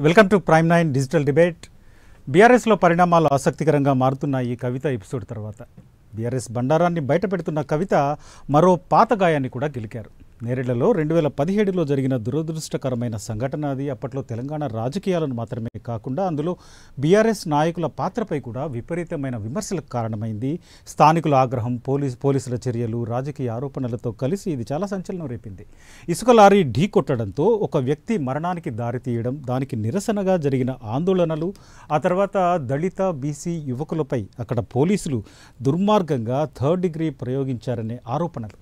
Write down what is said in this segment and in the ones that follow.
Welcome to prime 9 digital debate. బీఆర్ఎస్లో పరిణామాలు ఆసక్తికరంగా మారుతున్న ఈ కవిత ఎపిసోడ్ తర్వాత బీఆర్ఎస్ బండారాన్ని బయటపెడుతున్న కవిత మరో పాత గాయాన్ని కూడా గెలికారు. నేరేళ్లలో 2017లో జరిగిన దురదృష్టకరమైన సంఘటన అది. అప్పట్లో తెలంగాణ రాజకీయాలను మాత్రమే కాకుండా అందులో బీఆర్ఎస్ నాయకుల పాత్రపై కూడా విపరీతమైన విమర్శలకు కారణమైంది. స్థానికుల ఆగ్రహం, పోలీసుల చర్యలు, రాజకీయ ఆరోపణలతో కలిసి ఇది చాలా సంచలనం రేపింది. ఇసుక లారీ ఢీ కొట్టడంతో ఒక వ్యక్తి మరణానికి దారితీయడం, దానికి నిరసనగా జరిగిన ఆందోళనలు, ఆ తర్వాత దళిత బీసీ యువకులపై అక్కడ పోలీసులు దుర్మార్గంగా థర్డ్ డిగ్రీ ప్రయోగించారనే ఆరోపణలు.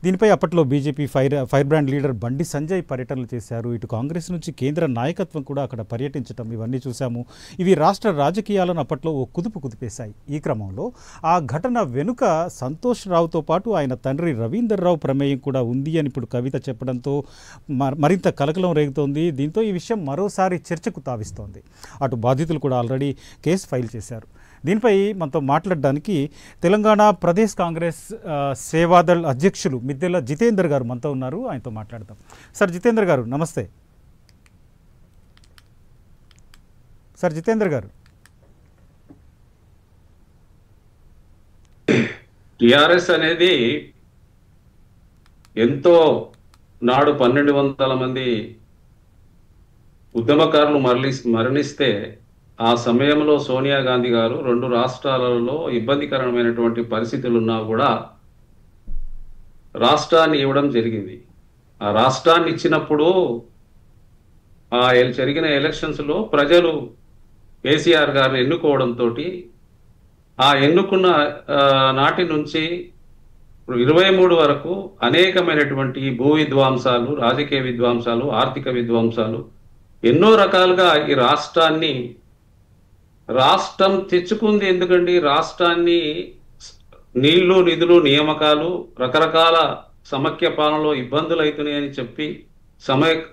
దీనిపై అప్పట్లో BJP fire brand leader Bandi Sanjay పర్యటనలు చేశారు. ఇటు కాంగ్రెస్ నుంచి కేంద్ర నాయకత్వం కూడా అక్కడ పర్యటించడం ఇవన్నీ చూసాము. ఇవి రాష్ట్ర రాజకీయాలను అప్పట్లో ఓ కుదిపేశాయి. ఈ క్రమంలో ఆ ఘటన వెనుక సంతోష్ రావుతో పాటు ఆయన తండ్రి రవీందర్ రావు ప్రమేయం కూడా ఉంది అని ఇప్పుడు కవిత చెప్పడంతో మరింత కలకలం రేగుతోంది. దీంతో ఈ విషయం మరోసారి చర్చకు తావిస్తోంది. అటు బాధితులు కూడా ఆల్రెడీ కేసు ఫైల్ చేశారు. దీనిపై మనతో మాట్లాడడానికి తెలంగాణ ప్రదేశ్ కాంగ్రెస్ సేవాదళ్ అధ్యక్షులు మిద్దెల జితేందర్ గారు మనతో ఉన్నారు. ఆయనతో మాట్లాడదాం. సార్ జితేందర్ గారు నమస్తే. సార్ జితేందర్ గారు, టిఆర్ఎస్ అనేది ఎంతో నాడు 1200 మంది ఉద్యమకారులు మరణిస్తే ఆ సమయంలో సోనియా గాంధీ గారు 2 రాష్ట్రాలలో ఇబ్బందికరమైనటువంటి పరిస్థితులు ఉన్నా కూడా రాష్ట్రాన్ని ఇవ్వడం జరిగింది. ఆ రాష్ట్రాన్ని ఇచ్చినప్పుడు జరిగిన ఎలక్షన్స్లో ప్రజలు కేసీఆర్ గారిని ఎన్నుకోవడంతో ఆ ఎన్నుకున్న నాటి నుంచి 23 వరకు అనేకమైనటువంటి భూ విధ్వంసాలు, రాజకీయ విధ్వంసాలు, ఆర్థిక విధ్వంసాలు, ఎన్నో రకాలుగా ఈ రాష్ట్రం తెచ్చుకుంది. ఎందుకండి, రాష్ట్రాన్ని నీళ్లు, నిధులు, నియామకాలు, రకరకాల సమైక్య పాలనలో ఇబ్బందులు అవుతున్నాయని చెప్పి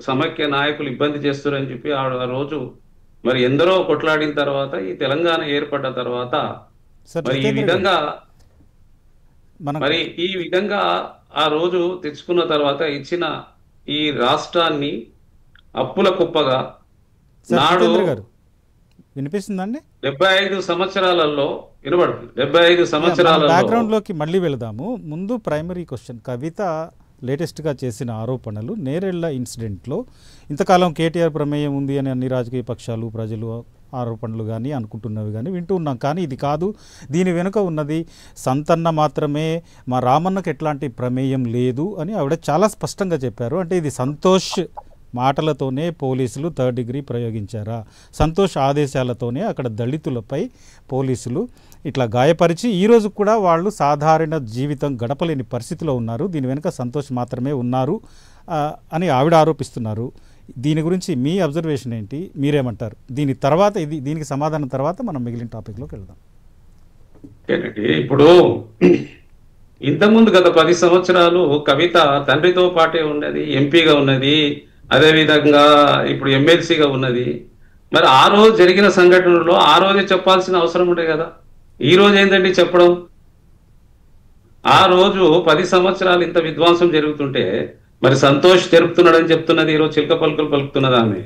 సమైక్య నాయకులు ఇబ్బంది చేస్తున్నారని చెప్పి ఆ రోజు మరి ఎందరో కొట్లాడిన తర్వాత ఈ తెలంగాణ ఏర్పడ్డ తర్వాత మరి ఈ విధంగా ఆ రోజు తెచ్చుకున్న తర్వాత ఇచ్చిన ఈ రాష్ట్రాన్ని అప్పుల కుప్పగా నాడు వినిపిస్తుందండి 75 సంవత్సరాలలో వినబడుతుంది. 75 సంవత్సరాల బ్యాక్గ్రౌండ్లోకి మళ్ళీ వెళదాము. ముందు ప్రైమరీ క్వశ్చన్, కవిత లేటెస్ట్గా చేసిన ఆరోపణలు నేరేళ్ల ఇన్సిడెంట్లో ఇంతకాలం కేటీఆర్ ప్రమేయం ఉంది అని అన్ని రాజకీయ పక్షాలు, ప్రజలు ఆరోపణలు కానీ అనుకుంటున్నవి కానీ వింటూ ఉన్నాం. కానీ ఇది కాదు, దీని వెనుక ఉన్నది సంతన్న మాత్రమే, మా రామన్నకు ఎట్లాంటి ప్రమేయం లేదు అని ఆవిడ చాలా స్పష్టంగా చెప్పారు. అంటే ఇది సంతోష్ మాటలతోనే పోలీసులు థర్డ్ డిగ్రీ ప్రయోగించారా? సంతోష్ ఆదేశాలతోనే అక్కడ దళితులపై పోలీసులు ఇట్లా గాయపరిచి ఈరోజు కూడా వాళ్ళు సాధారణ జీవితం గడపలేని పరిస్థితిలో ఉన్నారు, దీని వెనుక సంతోష్ మాత్రమే ఉన్నారు అని ఆవిడ ఆరోపిస్తున్నారు. దీని గురించి మీ అబ్జర్వేషన్ ఏంటి, మీరేమంటారు? దీనికి సమాధానం తర్వాత మనం మిగిలిన టాపిక్లోకి వెళ్దాం. ఇప్పుడు ఇంతకుముందు గత 10 సంవత్సరాలు కవిత తండ్రితో పాటే ఉన్నది, ఎంపీగా ఉన్నది, అదేవిధంగా ఇప్పుడు ఎమ్మెల్సీగా ఉన్నది. మరి ఆ రోజు జరిగిన సంఘటనలో ఆ రోజే చెప్పాల్సిన అవసరం ఉండే కదా. ఈ రోజు ఏంటండి చెప్పడం? ఆ రోజు 10 సంవత్సరాలు ఇంత విధ్వంసం జరుగుతుంటే మరి సంతోష్ జరుపుతున్నాడని చెప్తున్నది, ఈరోజు చిలక పలుకులు పలుకుతున్నది ఆమె.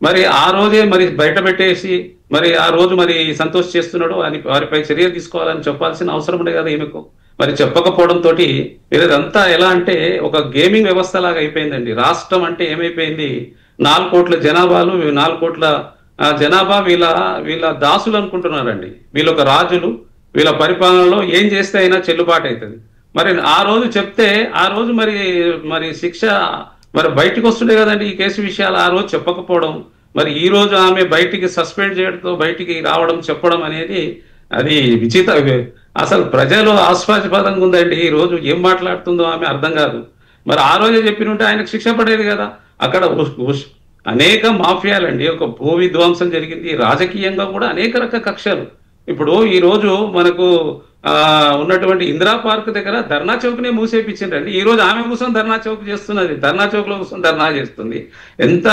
మరి ఆ రోజే మరి బయట పెట్టేసి మరి ఆ రోజు మరి సంతోష్ చేస్తున్నాడు అని వారిపై చర్యలు తీసుకోవాలని చెప్పాల్సిన అవసరం ఉండే కదా ఈమెకు. మరి చెప్పకపోవడంతో ఇదంతా ఎలా అంటే ఒక గేమింగ్ వ్యవస్థ లాగా అయిపోయిందండి. రాష్ట్రం అంటే ఏమైపోయింది, 4 కోట్ల జనాభాలు, 4 కోట్ల జనాభా వీళ్ళ దాసులు అనుకుంటున్నారండి. వీళ్ళొక రాజులు, వీళ్ళ పరిపాలనలో ఏం చేస్తే అయినా చెల్లుబాటు అవుతుంది. మరి ఆ రోజు చెప్తే ఆ రోజు మరి శిక్ష మరి బయటికి వస్తుండే కదండి ఈ కేసు విషయాలు. ఆ రోజు చెప్పకపోవడం, మరి ఈ రోజు ఆమె బయటికి సస్పెండ్ చేయడంతో బయటికి రావడం, చెప్పడం అనేది అది అసలు ప్రజలు ఆస్వాదపదంగా ఉందండి. ఈ రోజు ఏం మాట్లాడుతుందో ఆమె అర్థం కాదు. మరి ఆ రోజే చెప్పినుంటే ఆయనకు శిక్ష పడేది కదా. అక్కడ అనేక మాఫియాలండి, ఒక భూ విధ్వంసం జరిగింది, రాజకీయంగా కూడా అనేక రకాల కక్షలు. ఇప్పుడు ఈ రోజు మనకు ఉన్నటువంటి ఇందిరా పార్క్ దగ్గర ధర్నా చౌక్నే మూసేపించిండ్రండి. ఈ రోజు ఆమె కూర్చొని ధర్నా చౌక్ చేస్తున్నది, ధర్నా చౌక్ లో కూర్చొని ధర్నా చేస్తుంది. ఎంత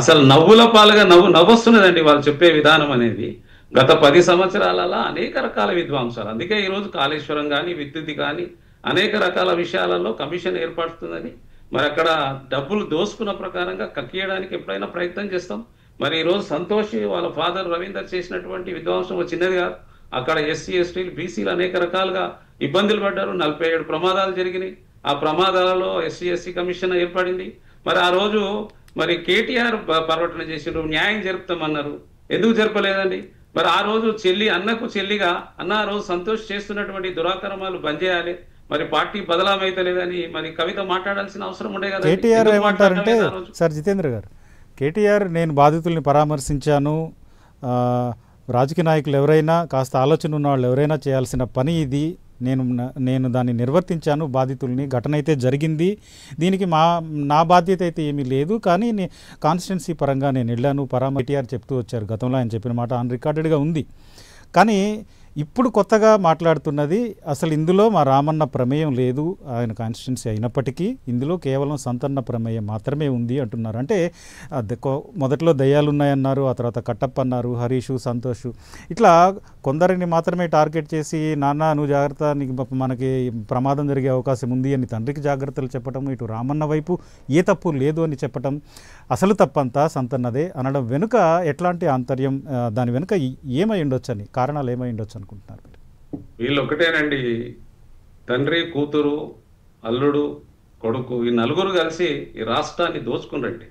అసలు నవ్వుల పాలుగా నవ్వొస్తున్నదండి వాళ్ళు చెప్పే విధానం అనేది. గత 10 సంవత్సరాలలో అనేక రకాల విధ్వంసాలు. అందుకే ఈరోజు కాళేశ్వరం కానీ, విద్యుత్ కానీ అనేక రకాల విషయాలలో కమిషన్ ఏర్పడుతున్నది. మరి అక్కడ డబ్బులు దోసుకున్న ప్రకారంగా కక్కియడానికి ఎప్పుడైనా ప్రయత్నం చేస్తాం. మరి ఈరోజు సంతోష్ వాళ్ళ ఫాదర్ రవీందర్ చేసినటువంటి విధ్వంసం చిన్నది కాదు. అక్కడ ఎస్సీ ఎస్టీలు బీసీలు అనేక రకాలుగా ఇబ్బందులు పడ్డారు. 47 ప్రమాదాలు జరిగినాయి. ఆ ప్రమాదాలలో ఎస్సీ ఎస్సీ కమిషన్ ఏర్పడింది. మరి ఆ రోజు మరి కేటీఆర్ పర్యటన చేసిండ్రు, న్యాయం జరుపుతామన్నారు. ఎందుకు జరపలేదండి? మరి ఆ రోజు అన్నకు చెల్లిగా అన్న ఆ రోజు సంతోష్ చేస్తున్నటువంటి దురాక్రమాలు బంద్ చేయాలి, మరి పార్టీ బదలామైతలేదని మరి కవిత మాట్లాడాల్సిన అవసరం ఉండే కదా. కేటీఆర్ ఏమంటారంటే, సార్ జితేంద్ర గారు, కేటీఆర్ నేను బాధితుల్ని పరామర్శించాను, రాజకీయ నాయకులు ఎవరైనా కాస్త ఆలోచన ఉన్న వాళ్ళు ఎవరైనా చేయాల్సిన పని ఇది, నేను దాన్ని నిర్వర్తించాను, బాధితుల్ని, ఘటన అయితే జరిగింది, దీనికి నా బాధ్యత అయితే ఏమీ లేదు, కానీ కాన్స్టిట్యున్సీ పరంగా నేను వెళ్ళాను కేటీఆర్ చెప్తూ వచ్చారు. గతంలో ఆయన చెప్పిన మాట ఆన్ రికార్డెడ్గా ఉంది. కానీ ఇప్పుడు కొత్తగా మాట్లాడుతున్నది అసలు ఇందులో మా రామన్న ప్రమేయం లేదు, ఆయన కాన్స్టిట్యున్సీ అయినప్పటికీ ఇందులో కేవలం సంతన్న ప్రమేయం మాత్రమే ఉంది అంటున్నారు. అంటే మొదట్లో దయ్యాలు ఉన్నాయన్నారు, ఆ తర్వాత కట్టప్ప అన్నారు, హరీషు, సంతోషు, ఇట్లా కొందరిని మాత్రమే టార్గెట్ చేసి నాన్న నువ్వు జాగ్రత్త, నీకు మనకి ప్రమాదం జరిగే అవకాశం ఉంది అని తండ్రికి జాగ్రత్తలు చెప్పడం, ఇటు రామన్న వైపు ఏ తప్పు లేదు అని చెప్పడం, అసలు తప్పంతా సంతన్నదే అనడం వెనుక ఎట్లాంటి ఆంతర్యం, దాని వెనుక ఏమై ఉండొచ్చని, కారణాలు ఏమై ఉండొచ్చు అనుకుంటున్నారు? వీళ్ళు ఒకటేనండి, తండ్రి, కూతురు, అల్లుడు, కొడుకు, ఈ నలుగురు కలిసి ఈ రాష్ట్రాన్ని దోచుకున్నట్టు.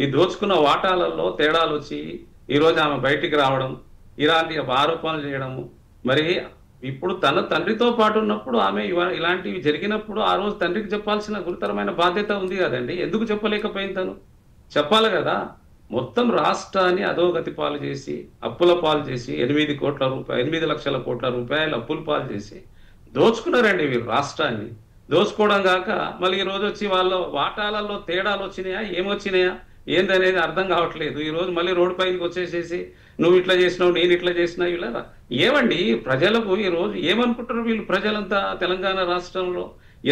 ఈ దోచుకున్న వాటాలలో తేడాలు వచ్చి ఈరోజు ఆమె బయటికి రావడం, ఇలాంటి ఆరోపణలు చేయడము. మరి ఇప్పుడు తన తండ్రితో పాటు ఉన్నప్పుడు ఆమె ఇలాంటివి జరిగినప్పుడు ఆ రోజు తండ్రికి చెప్పాల్సిన గురుతరమైన బాధ్యత ఉంది కదండి. ఎందుకు చెప్పలేకపోయింది? తను చెప్పాలి కదా. మొత్తం రాష్ట్రాన్ని అధోగతి పాలు చేసి, అప్పుల పాలు చేసి, 8 లక్షల కోట్ల రూపాయలు అప్పుల పాలు చేసి దోచుకున్నారండి వీరు రాష్ట్రాన్ని. దోచుకోవడం కాక మళ్ళీ ఈ రోజు వచ్చి వాళ్ళ వాటాలలో తేడాలు వచ్చినాయా, ఏమొచ్చినాయా ఏందనేది అర్థం కావట్లేదు. ఈ రోజు మళ్ళీ రోడ్డు పైకి వచ్చేసేసి నువ్వు ఇట్లా చేసినావు, నేను ఇట్లా చేసినా, ఇలా ఏమండి ప్రజలకు ఈ రోజు ఏమనుకుంటారు వీళ్ళు? ప్రజలంతా తెలంగాణ రాష్ట్రంలో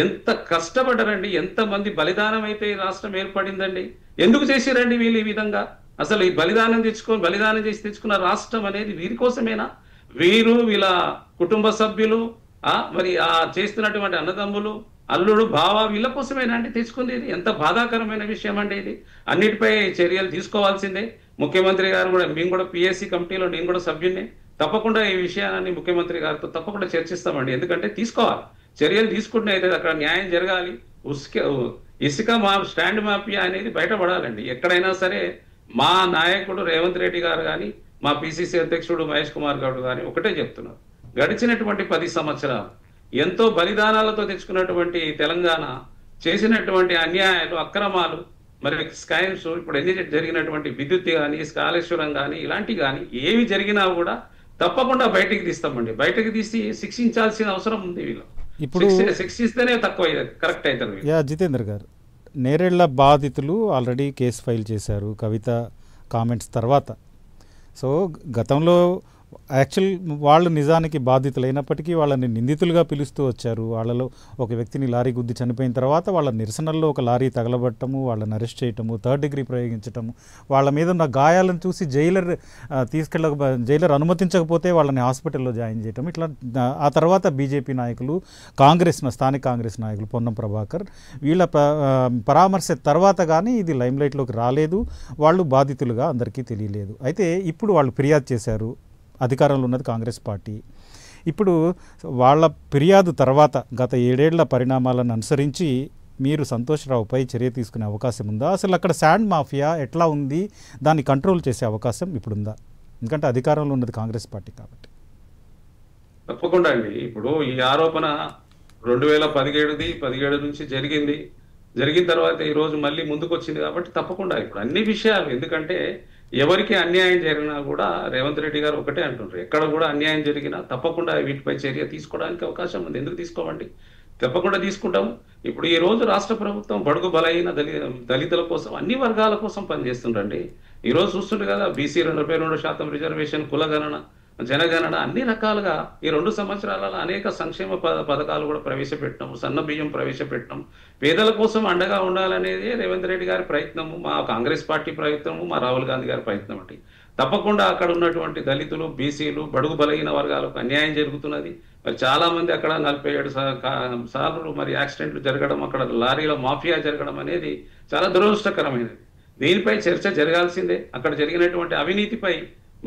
ఎంత కష్టపడ్డారండి, ఎంతమంది బలిదానం అయితే ఈ రాష్ట్రం ఏర్పడిందండి. ఎందుకు చేసిరండి వీళ్ళు ఈ విధంగా? అసలు ఈ బలిదానం చేసి తెచ్చుకున్న రాష్ట్రం అనేది వీరి కోసమేనా? వీరు, వీళ్ళ కుటుంబ సభ్యులు, మరి ఆ చేస్తున్నటువంటి అన్నదమ్ములు, అల్లుడు, బావ, వీళ్ళ కోసమేనా అండి తెచ్చుకుంది? ఇది ఎంత బాధాకరమైన విషయం అండి ఇది. అన్నిటిపై చర్యలు తీసుకోవాల్సిందే. ముఖ్యమంత్రి గారు కూడా, మేము కూడా పిఎస్సి కమిటీలో నేను కూడా సభ్యున్నే, తప్పకుండా ఈ విషయాన్ని ముఖ్యమంత్రి గారితో తప్పకుండా చర్చిస్తామండి. ఎందుకంటే తీసుకోవాలి, చర్యలు తీసుకుంటే అయితే అక్కడ న్యాయం జరగాలి. ఇసుక స్టాండ్ మాఫియా అనేది బయటపడాలండి. ఎక్కడైనా సరే మా నాయకుడు రేవంత్ రెడ్డి గారు కానీ, మా పిసిసి అధ్యక్షుడు మహేష్ కుమార్ గౌడ్ కానీ ఒకటే చెప్తున్నారు, గడిచినటువంటి 10 సంవత్సరాలు ఎంతో బలిదానాలతో తెచ్చుకున్నటువంటి తెలంగాణ చేసినటువంటి అన్యాయాలు, అక్రమాలు, మరి స్కామ్స్, ఇప్పుడు ఎన్ని జరిగినటువంటి విద్యుత్ కానీ, కాళేశ్వరం కానీ, ఇలాంటివి కానీ ఏవి జరిగినా కూడా తప్పకుండా బయటికి తీస్తామండి. బయటకు తీసి శిక్షించాల్సిన అవసరం ఉంది. వీళ్ళు ఇప్పుడు శిక్షిస్తేనే తక్కువ కరెక్ట్ అవుతారు. జితేంద్ర గారు, నేరేళ్ల బాధితులు ఆల్రెడీ కేసు ఫైల్ చేశారు కవిత కామెంట్స్ తర్వాత. సో గతంలో యాక్చువల్ వాళ్ళు నిజానికి బాధితులైనప్పటికీ వాళ్ళని నిందితులుగా పిలుస్తూ వచ్చారు. వాళ్ళలో ఒక వ్యక్తిని లారీ గుద్ది చనిపోయిన తర్వాత వాళ్ళ నిరసనల్లో ఒక లారీ తగలబట్టము, వాళ్ళని అరెస్ట్ చేయటము, 3rd డిగ్రీ ప్రయోగించటము, వాళ్ళ మీద ఉన్న గాయాలను చూసి జైలర్ అనుమతించకపోతే వాళ్ళని హాస్పిటల్లో జాయిన్ చేయటం, ఇట్లా. ఆ తర్వాత బీజేపీ నాయకులు, స్థానిక కాంగ్రెస్ నాయకులు పొన్నం ప్రభాకర్ వీళ్ళ పరామర్శ తర్వాత కానీ ఇది లైమ్లైట్లోకి రాలేదు, వాళ్ళు బాధితులుగా అందరికీ తెలియలేదు. అయితే ఇప్పుడు వాళ్ళు ఫిర్యాదు చేశారు, అధికారంలో ఉన్నది కాంగ్రెస్ పార్టీ. ఇప్పుడు వాళ్ళ ఫిర్యాదు తర్వాత గత 7 ఏళ్ల పరిణామాలను అనుసరించి మీరు సంతోష్ రావుపై చర్య తీసుకునే అవకాశం ఉందా? అసలు అక్కడ శాండ్ మాఫియా ఎట్లా ఉంది, దాన్ని కంట్రోల్ చేసే అవకాశం ఇప్పుడుందా? ఎందుకంటే అధికారంలో ఉన్నది కాంగ్రెస్ పార్టీ కాబట్టి. తప్పకుండా అండి. ఇప్పుడు ఈ ఆరోపణ 2017 నుంచి జరిగిన తర్వాత ఈ రోజు మళ్ళీ ముందుకు వచ్చింది కాబట్టి తప్పకుండా ఇప్పుడు అన్ని విషయాలు, ఎందుకంటే ఎవరికి అన్యాయం జరిగినా కూడా రేవంత్ రెడ్డి గారు ఒకటే అంటుంటారు, ఎక్కడ కూడా అన్యాయం జరిగినా తప్పకుండా వీటిపై చర్య తీసుకోవడానికి అవకాశం ఉంది. ఎందుకు తీసుకోమండి? తప్పకుండా తీసుకుంటాము. ఇప్పుడు ఈ రోజు రాష్ట్ర ప్రభుత్వం బడుగు బలైన దళితుల కోసం, అన్ని వర్గాల కోసం పనిచేస్తుండండి. ఈ రోజు చూస్తుంటే కదా, బీసీ 42% రిజర్వేషన్, కులగణన, జనగణన, అన్ని రకాలుగా ఈ 2 సంవత్సరాలలో అనేక సంక్షేమ పథకాలు కూడా ప్రవేశపెట్టినాము, సన్న బియ్యం ప్రవేశపెట్టినాం. పేదల కోసం అండగా ఉండాలనేది రేవంత్ రెడ్డి గారి ప్రయత్నము, మా కాంగ్రెస్ పార్టీ ప్రయత్నము, మా రాహుల్ గాంధీ గారి ప్రయత్నం అండి. తప్పకుండా అక్కడ ఉన్నటువంటి దళితులు, బీసీలు, బడుగు బలహీన వర్గాలకు అన్యాయం జరుగుతున్నది. మరి చాలా మంది అక్కడ 47 సార్లు మరి యాక్సిడెంట్లు జరగడం, అక్కడ లారీల మాఫియా జరగడం అనేది చాలా దురదృష్టకరమైనది. దీనిపై చర్చ జరగాల్సిందే. అక్కడ జరిగినటువంటి అవినీతిపై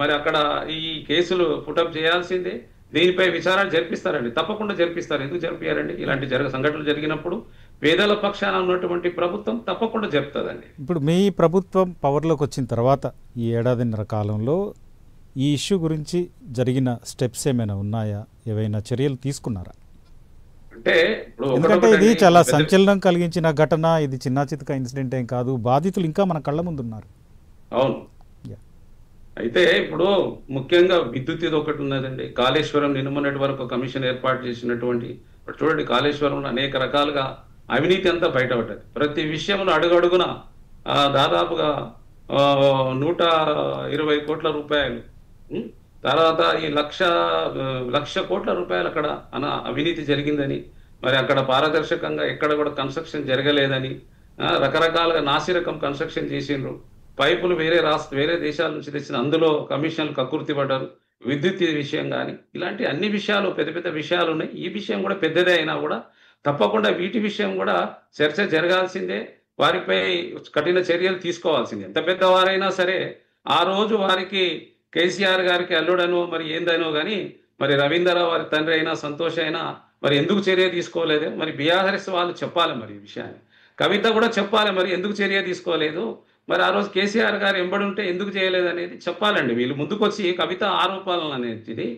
మరి అక్కడ ఈ కేసులు పుటప్ చేయాల్సిందే. దీనిపై విచారణ జరిపిస్తారండి, తప్పకుండా జరిపిస్తారు. ఎందుకు జరిపియారండి? ఇలాంటి సంఘటనలు జరిగినప్పుడు పేదల పక్షాన ఉన్నటువంటి ప్రభుత్వం తప్పకుండా జరుపుతుందండి. ఇప్పుడు మీ ప్రభుత్వం పవర్లోకి వచ్చిన తర్వాత ఈ ఏడాదిన్నర కాలంలో ఈ ఇష్యూ గురించి జరిగిన స్టెప్స్ ఏమైనా ఉన్నాయా? ఏవైనా చర్యలు తీసుకున్నారా? అంటే ఇప్పుడు ఎందుకంటే ఇది చాలా సంచలనం కలిగించిన ఘటన, ఇది చిన్న చితక ఇన్సిడెంట్ ఏం కాదు, బాధితులు ఇంకా మన కళ్ళ ముందు ఉన్నారు. అవును. అయితే ఇప్పుడు ముఖ్యంగా విద్యుత్ ఇది ఒకటి ఉన్నదండి. కాళేశ్వరం నిన్నమొన్నటి వరకు కమిషన్ ఏర్పాటు చేసినటువంటి చూడండి, కాళేశ్వరంలో అనేక రకాలుగా అవినీతి అంతా బయటపడ్డది. ప్రతి విషయంలో అడుగడుగున దాదాపుగా 120 కోట్ల రూపాయలు, తర్వాత ఈ లక్ష కోట్ల రూపాయలు అక్కడ అవినీతి జరిగిందని, మరి అక్కడ పారదర్శకంగా ఎక్కడ కూడా కన్స్ట్రక్షన్ జరగలేదని, రకరకాలుగా నాసిరకం కన్స్ట్రక్షన్ చేసిండ్రు. పైపులు వేరే దేశాల నుంచి తెచ్చిన అందులో కమిషన్లు కక్కుర్తి పడ్డారు. విద్యుత్ విషయం కానీ ఇలాంటి అన్ని విషయాలు పెద్ద పెద్ద విషయాలు ఉన్నాయి. ఈ విషయం కూడా పెద్దదే అయినా కూడా తప్పకుండా వీటి విషయం కూడా చర్చ జరగాల్సిందే. వారిపై కఠిన చర్యలు తీసుకోవాల్సిందే. ఎంత పెద్దవారైనా సరే ఆ రోజు వారికి కేసీఆర్ గారికి అల్లుడనో మరి ఏందనో కానీ మరి రవీంద్రరావు వారి తండ్రి అయినా సంతోష్ అయినా మరి ఎందుకు చర్య తీసుకోలేదు? మరి బీఆర్ఎస్ వాళ్ళు చెప్పాలి మరి ఈ విషయాన్ని. కవిత కూడా చెప్పాలి మరి ఎందుకు చర్య తీసుకోలేదు, మరి ఆ రోజు కేసీఆర్ గారు ఎంబడి ఉంటే ఎందుకు చేయలేదు అనేది చెప్పాలండి. వీళ్ళు ముందుకొచ్చి కవిత ఆరోపణలు అనేది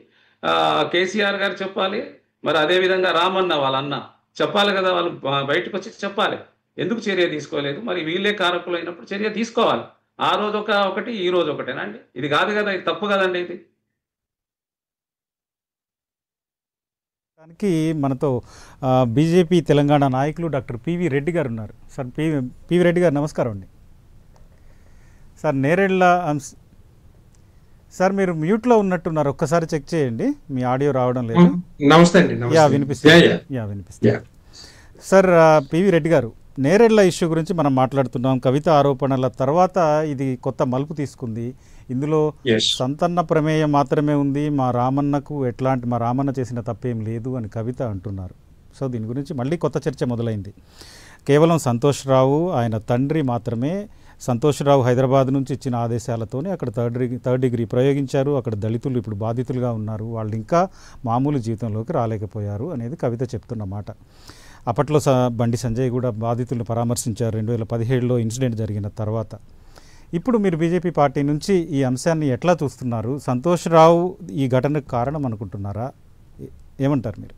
కేసీఆర్ గారు చెప్పాలి. మరి అదేవిధంగా రామన్న వాళ్ళ అన్న చెప్పాలి కదా, వాళ్ళు బయటకు వచ్చి చెప్పాలి ఎందుకు చర్య తీసుకోలేదు. మరి వీళ్ళే కారకులు అయినప్పుడు చర్య తీసుకోవాలి. ఆ రోజు ఒకటి ఈ రోజు ఒకటేనా అండి? ఇది కాదు కదా, ఇది తప్పు కదండి. ఇది దానికి మనతో బీజేపీ తెలంగాణ నాయకులు డాక్టర్ పివి రెడ్డి గారు ఉన్నారు. సార్ పివి రెడ్డి గారు నమస్కారం అండి. సార్ నేరేళ్ల సార్ మీరు మ్యూట్లో ఉన్నట్టున్నారు, ఒక్కసారి చెక్ చేయండి, మీ ఆడియో రావడం లేదు. నమస్తే అండి. వినిపిస్తుంది. సార్ పివి రెడ్డి గారు, నేరేళ్ల ఇష్యూ గురించి మనం మాట్లాడుతున్నాం. కవిత ఆరోపణల తర్వాత ఇది కొత్త మలుపు తీసుకుంది. ఇందులో సంతన్న ప్రమేయం మాత్రమే ఉంది, మా రామన్న చేసిన తప్పేం లేదు అని కవిత అంటున్నారు. సో దీని గురించి మళ్ళీ కొత్త చర్చ మొదలైంది. కేవలం సంతోష్ రావు ఆయన తండ్రి మాత్రమే, సంతోష్ రావు హైదరాబాద్ నుంచి ఇచ్చిన ఆదేశాలతోనే అక్కడ థర్డ్ డిగ్రీ ప్రయోగించారు. అక్కడ దళితులు ఇప్పుడు బాధితులుగా ఉన్నారు, వాళ్ళు ఇంకా మామూలు జీవితంలోకి రాలేకపోయారు అనేది కవిత చెప్తున్న మాట. అప్పట్లో బండి సంజయ్ కూడా బాధితులను పరామర్శించారు 2017లో ఇన్సిడెంట్ జరిగిన తర్వాత. ఇప్పుడు మీరు బీజేపీ పార్టీ నుంచి ఈ అంశాన్ని ఎట్లా చూస్తున్నారు? సంతోష్ రావు ఈ ఘటనకు కారణం అనుకుంటున్నారా? ఏమంటారు మీరు?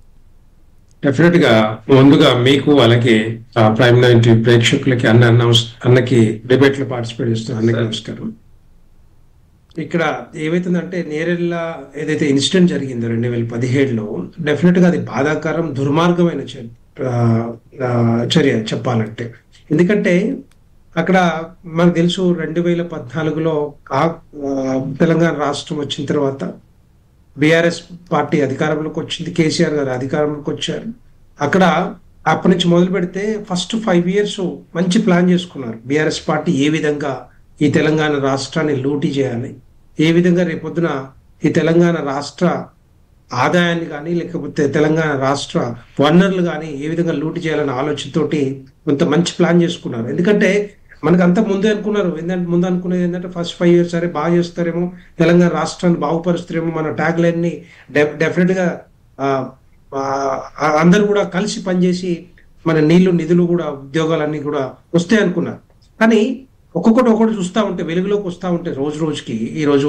డెఫినెట్గా ముందుగా మీకు అలాగే ప్రైమ్ 90 ప్రేక్షకులకి అన్నకి డిబేట్లో పార్టిసిపేట్ చేస్తున్న అన్నకి నమస్కారం. ఇక్కడ ఏమైతుందంటే నేరెళ్ళ ఏదైతే ఇన్సిడెంట్ జరిగిందో 2017లో డెఫినెట్గా అది బాధాకరం, దుర్మార్గమైన చర్య చెప్పాలంటే. ఎందుకంటే అక్కడ మనకు తెలుసు 2014లో తెలంగాణ రాష్ట్రం వచ్చిన తర్వాత బీఆర్ఎస్ పార్టీ అధికారంలోకి వచ్చింది, కేసీఆర్ గారు అధికారంలోకి వచ్చారు. అక్కడ అప్పటి నుంచి మొదలు పెడితే ఫస్ట్ 5 years మంచి ప్లాన్ చేసుకున్నారు. బీఆర్ఎస్ పార్టీ ఏ విధంగా ఈ తెలంగాణ రాష్ట్రాన్ని లూటీ చేయాలి, ఏ విధంగా రేపొద్దున ఈ తెలంగాణ రాష్ట్ర ఆదాయాన్ని కానీ లేకపోతే తెలంగాణ రాష్ట్ర వనరులు కానీ ఏ విధంగా లూటీ చేయాలనే ఆలోచనతోటి కొంత మంచి ప్లాన్ చేసుకున్నారు. ఎందుకంటే మనకు అంత ముందే అనుకున్నారు. ముందు అనుకునేది ఏంటంటే ఫస్ట్ 5 years సరే బాగా చేస్తారేమో, తెలంగాణ రాష్ట్రాన్ని బాగుపరుస్తారేమో, మన ట్యాగ్ లైన్ ని డెఫినెట్గా అందరూ కూడా కలిసి పనిచేసి మన నిధులు కూడా ఉద్యోగాలన్నీ కూడా వస్తాయి అనుకున్నారు. కానీ ఒక్కొక్కటి చూస్తూ ఉంటే వెలుగులోకి వస్తూ ఉంటే రోజు రోజుకి ఈరోజు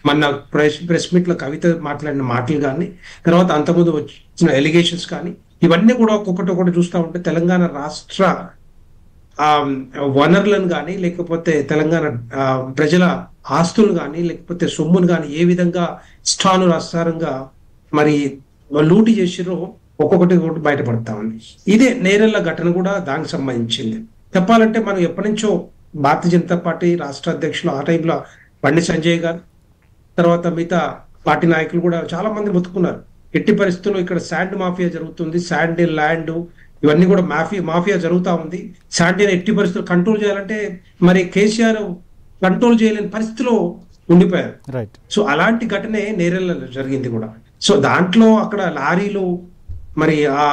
మన ప్రెస్ మీట్లో కవిత మాట్లాడిన మాటలు కానీ తర్వాత అంతకుముందు వచ్చిన ఎలిగేషన్స్ కానీ ఇవన్నీ కూడా ఒక్కొక్కటి చూస్తూ ఉంటే తెలంగాణ రాష్ట్ర వనరులను కానీ లేకపోతే తెలంగాణ ప్రజల ఆస్తులు కానీ లేకపోతే సొమ్మును కానీ ఏ విధంగా ఇష్టానుసారంగా మరి లూటీ చేసిరో ఒక్కొక్కటి బయటపడతా ఉంది. ఇదే నేరెళ్ల ఘటన కూడా దానికి సంబంధించింది. చెప్పాలంటే మనం ఎప్పటి నుంచో భారతీయ జనతా పార్టీ రాష్ట్ర అధ్యక్షులు ఆ టైంలో బండి సంజయ్ గారు తర్వాత మిగతా పార్టీ నాయకులు కూడా చాలా మంది మొత్తుకున్నారు. ఎట్టి పరిస్థితుల్లో ఇక్కడ శాండ్ మాఫియా జరుగుతుంది, శాండ్ ల్యాండ్ ఇవన్నీ కూడా మాఫియా జరుగుతూ ఉంది. శాండీని ఎట్టి పరిస్థితులు కంట్రోల్ చేయాలంటే మరి కేసీఆర్ కంట్రోల్ చేయలేని పరిస్థితిలో ఉండిపోయారు. సో అలాంటి ఘటనే నేరెళ్లలో జరిగింది కూడా. సో దాంట్లో అక్కడ లారీలు మరి ఆ